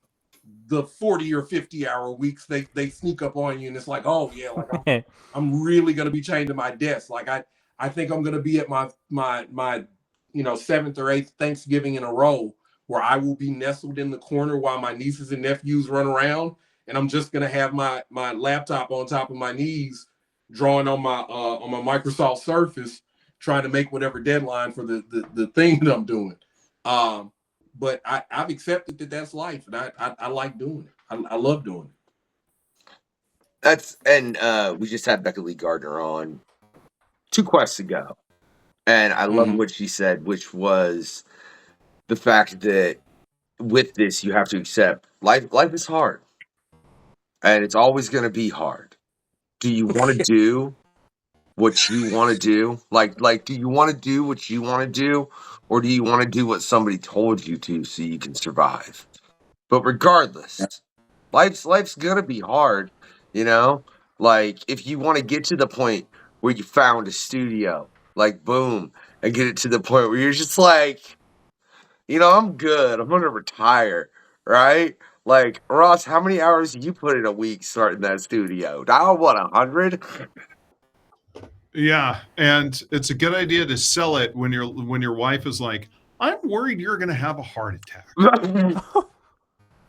the 40 or 50 hour weeks, they sneak up on you, and it's like, oh yeah, like I'm really gonna be chained to my desk. Like I think I'm gonna be at my 7th or 8th Thanksgiving in a row where I will be nestled in the corner while my nieces and nephews run around, and I'm just gonna have my laptop on top of my knees, drawing on my Microsoft Surface, trying to make whatever deadline for the thing that I'm doing. But I've accepted that that's life, and I like doing it. I love doing it. We just had Becca Lee Gardner on 2 quests ago, and I love what she said, which was the fact that with this you have to accept life is hard, and it's always going to be hard. Do you want to do what you want to do? Like do you want to do what you want to do, or do you want to do what somebody told you to so you can survive? But regardless, life's gonna be hard, Like, if you want to get to the point where you found a studio, like, boom, and get it to the point where you're just like, I'm good, I'm gonna retire, right? Like, Ross, how many hours do you put in a week starting that studio? Now, what, 100? Yeah, and it's a good idea to sell it when your wife is like, I'm worried you're going to have a heart attack.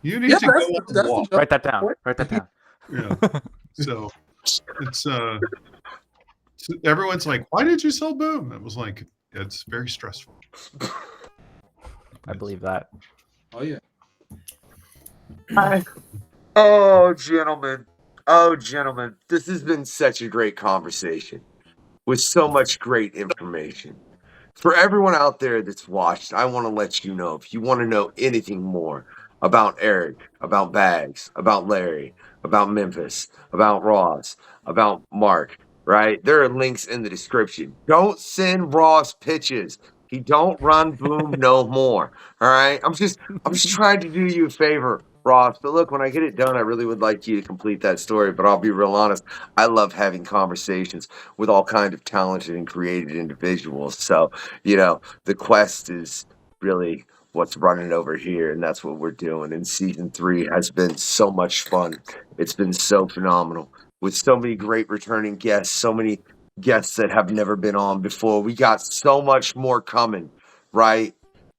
You need Yeah, to go that's- on a that's walk. the- Write that down. Write that down. Yeah. So it's so everyone's like, why did you sell Boom? It was like, it's very stressful. I believe that. Oh yeah. Oh, gentlemen. Oh, gentlemen. This has been such a great conversation with so much great information. For everyone out there that's watched, I want to let you know, if you want to know anything more about Eric, about Bags, about Larry, about Memphis, about Ross, about Mark, right? There are links in the description. Don't send Ross pitches. He don't run Boom no more. All right. I'm just trying to do you a favor, Ross. But look, when I get it done, I really would like you to complete that story. But I'll be real honest. I love having conversations with all kind of talented and creative individuals. So, you know, the quest is really what's running over here, and that's what we're doing. And season 3 has been so much fun. It's been so phenomenal with so many great returning guests, so many guests that have never been on before. We got so much more coming, right?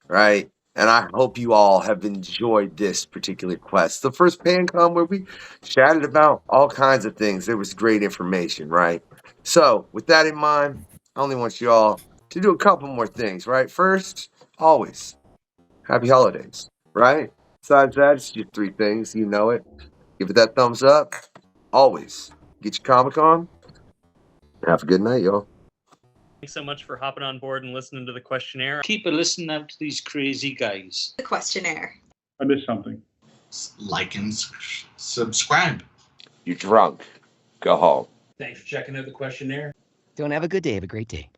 Right. And I hope you all have enjoyed this particular quest. The first PanCon where we chatted about all kinds of things. There was great information, right? So with that in mind, I only want you all to do a couple more things, right? First, always happy holidays, right? Besides that, it's just 3 things. You know it. Give it that thumbs up. Always get your Comic On. Have a good night, y'all. Thanks so much for hopping on board and listening to the questionnaire. Keep a listen out to these crazy guys. The questionnaire. I missed something. Like and subscribe. You're drunk. Go home. Thanks for checking out the questionnaire. Don't have a good day. Have a great day.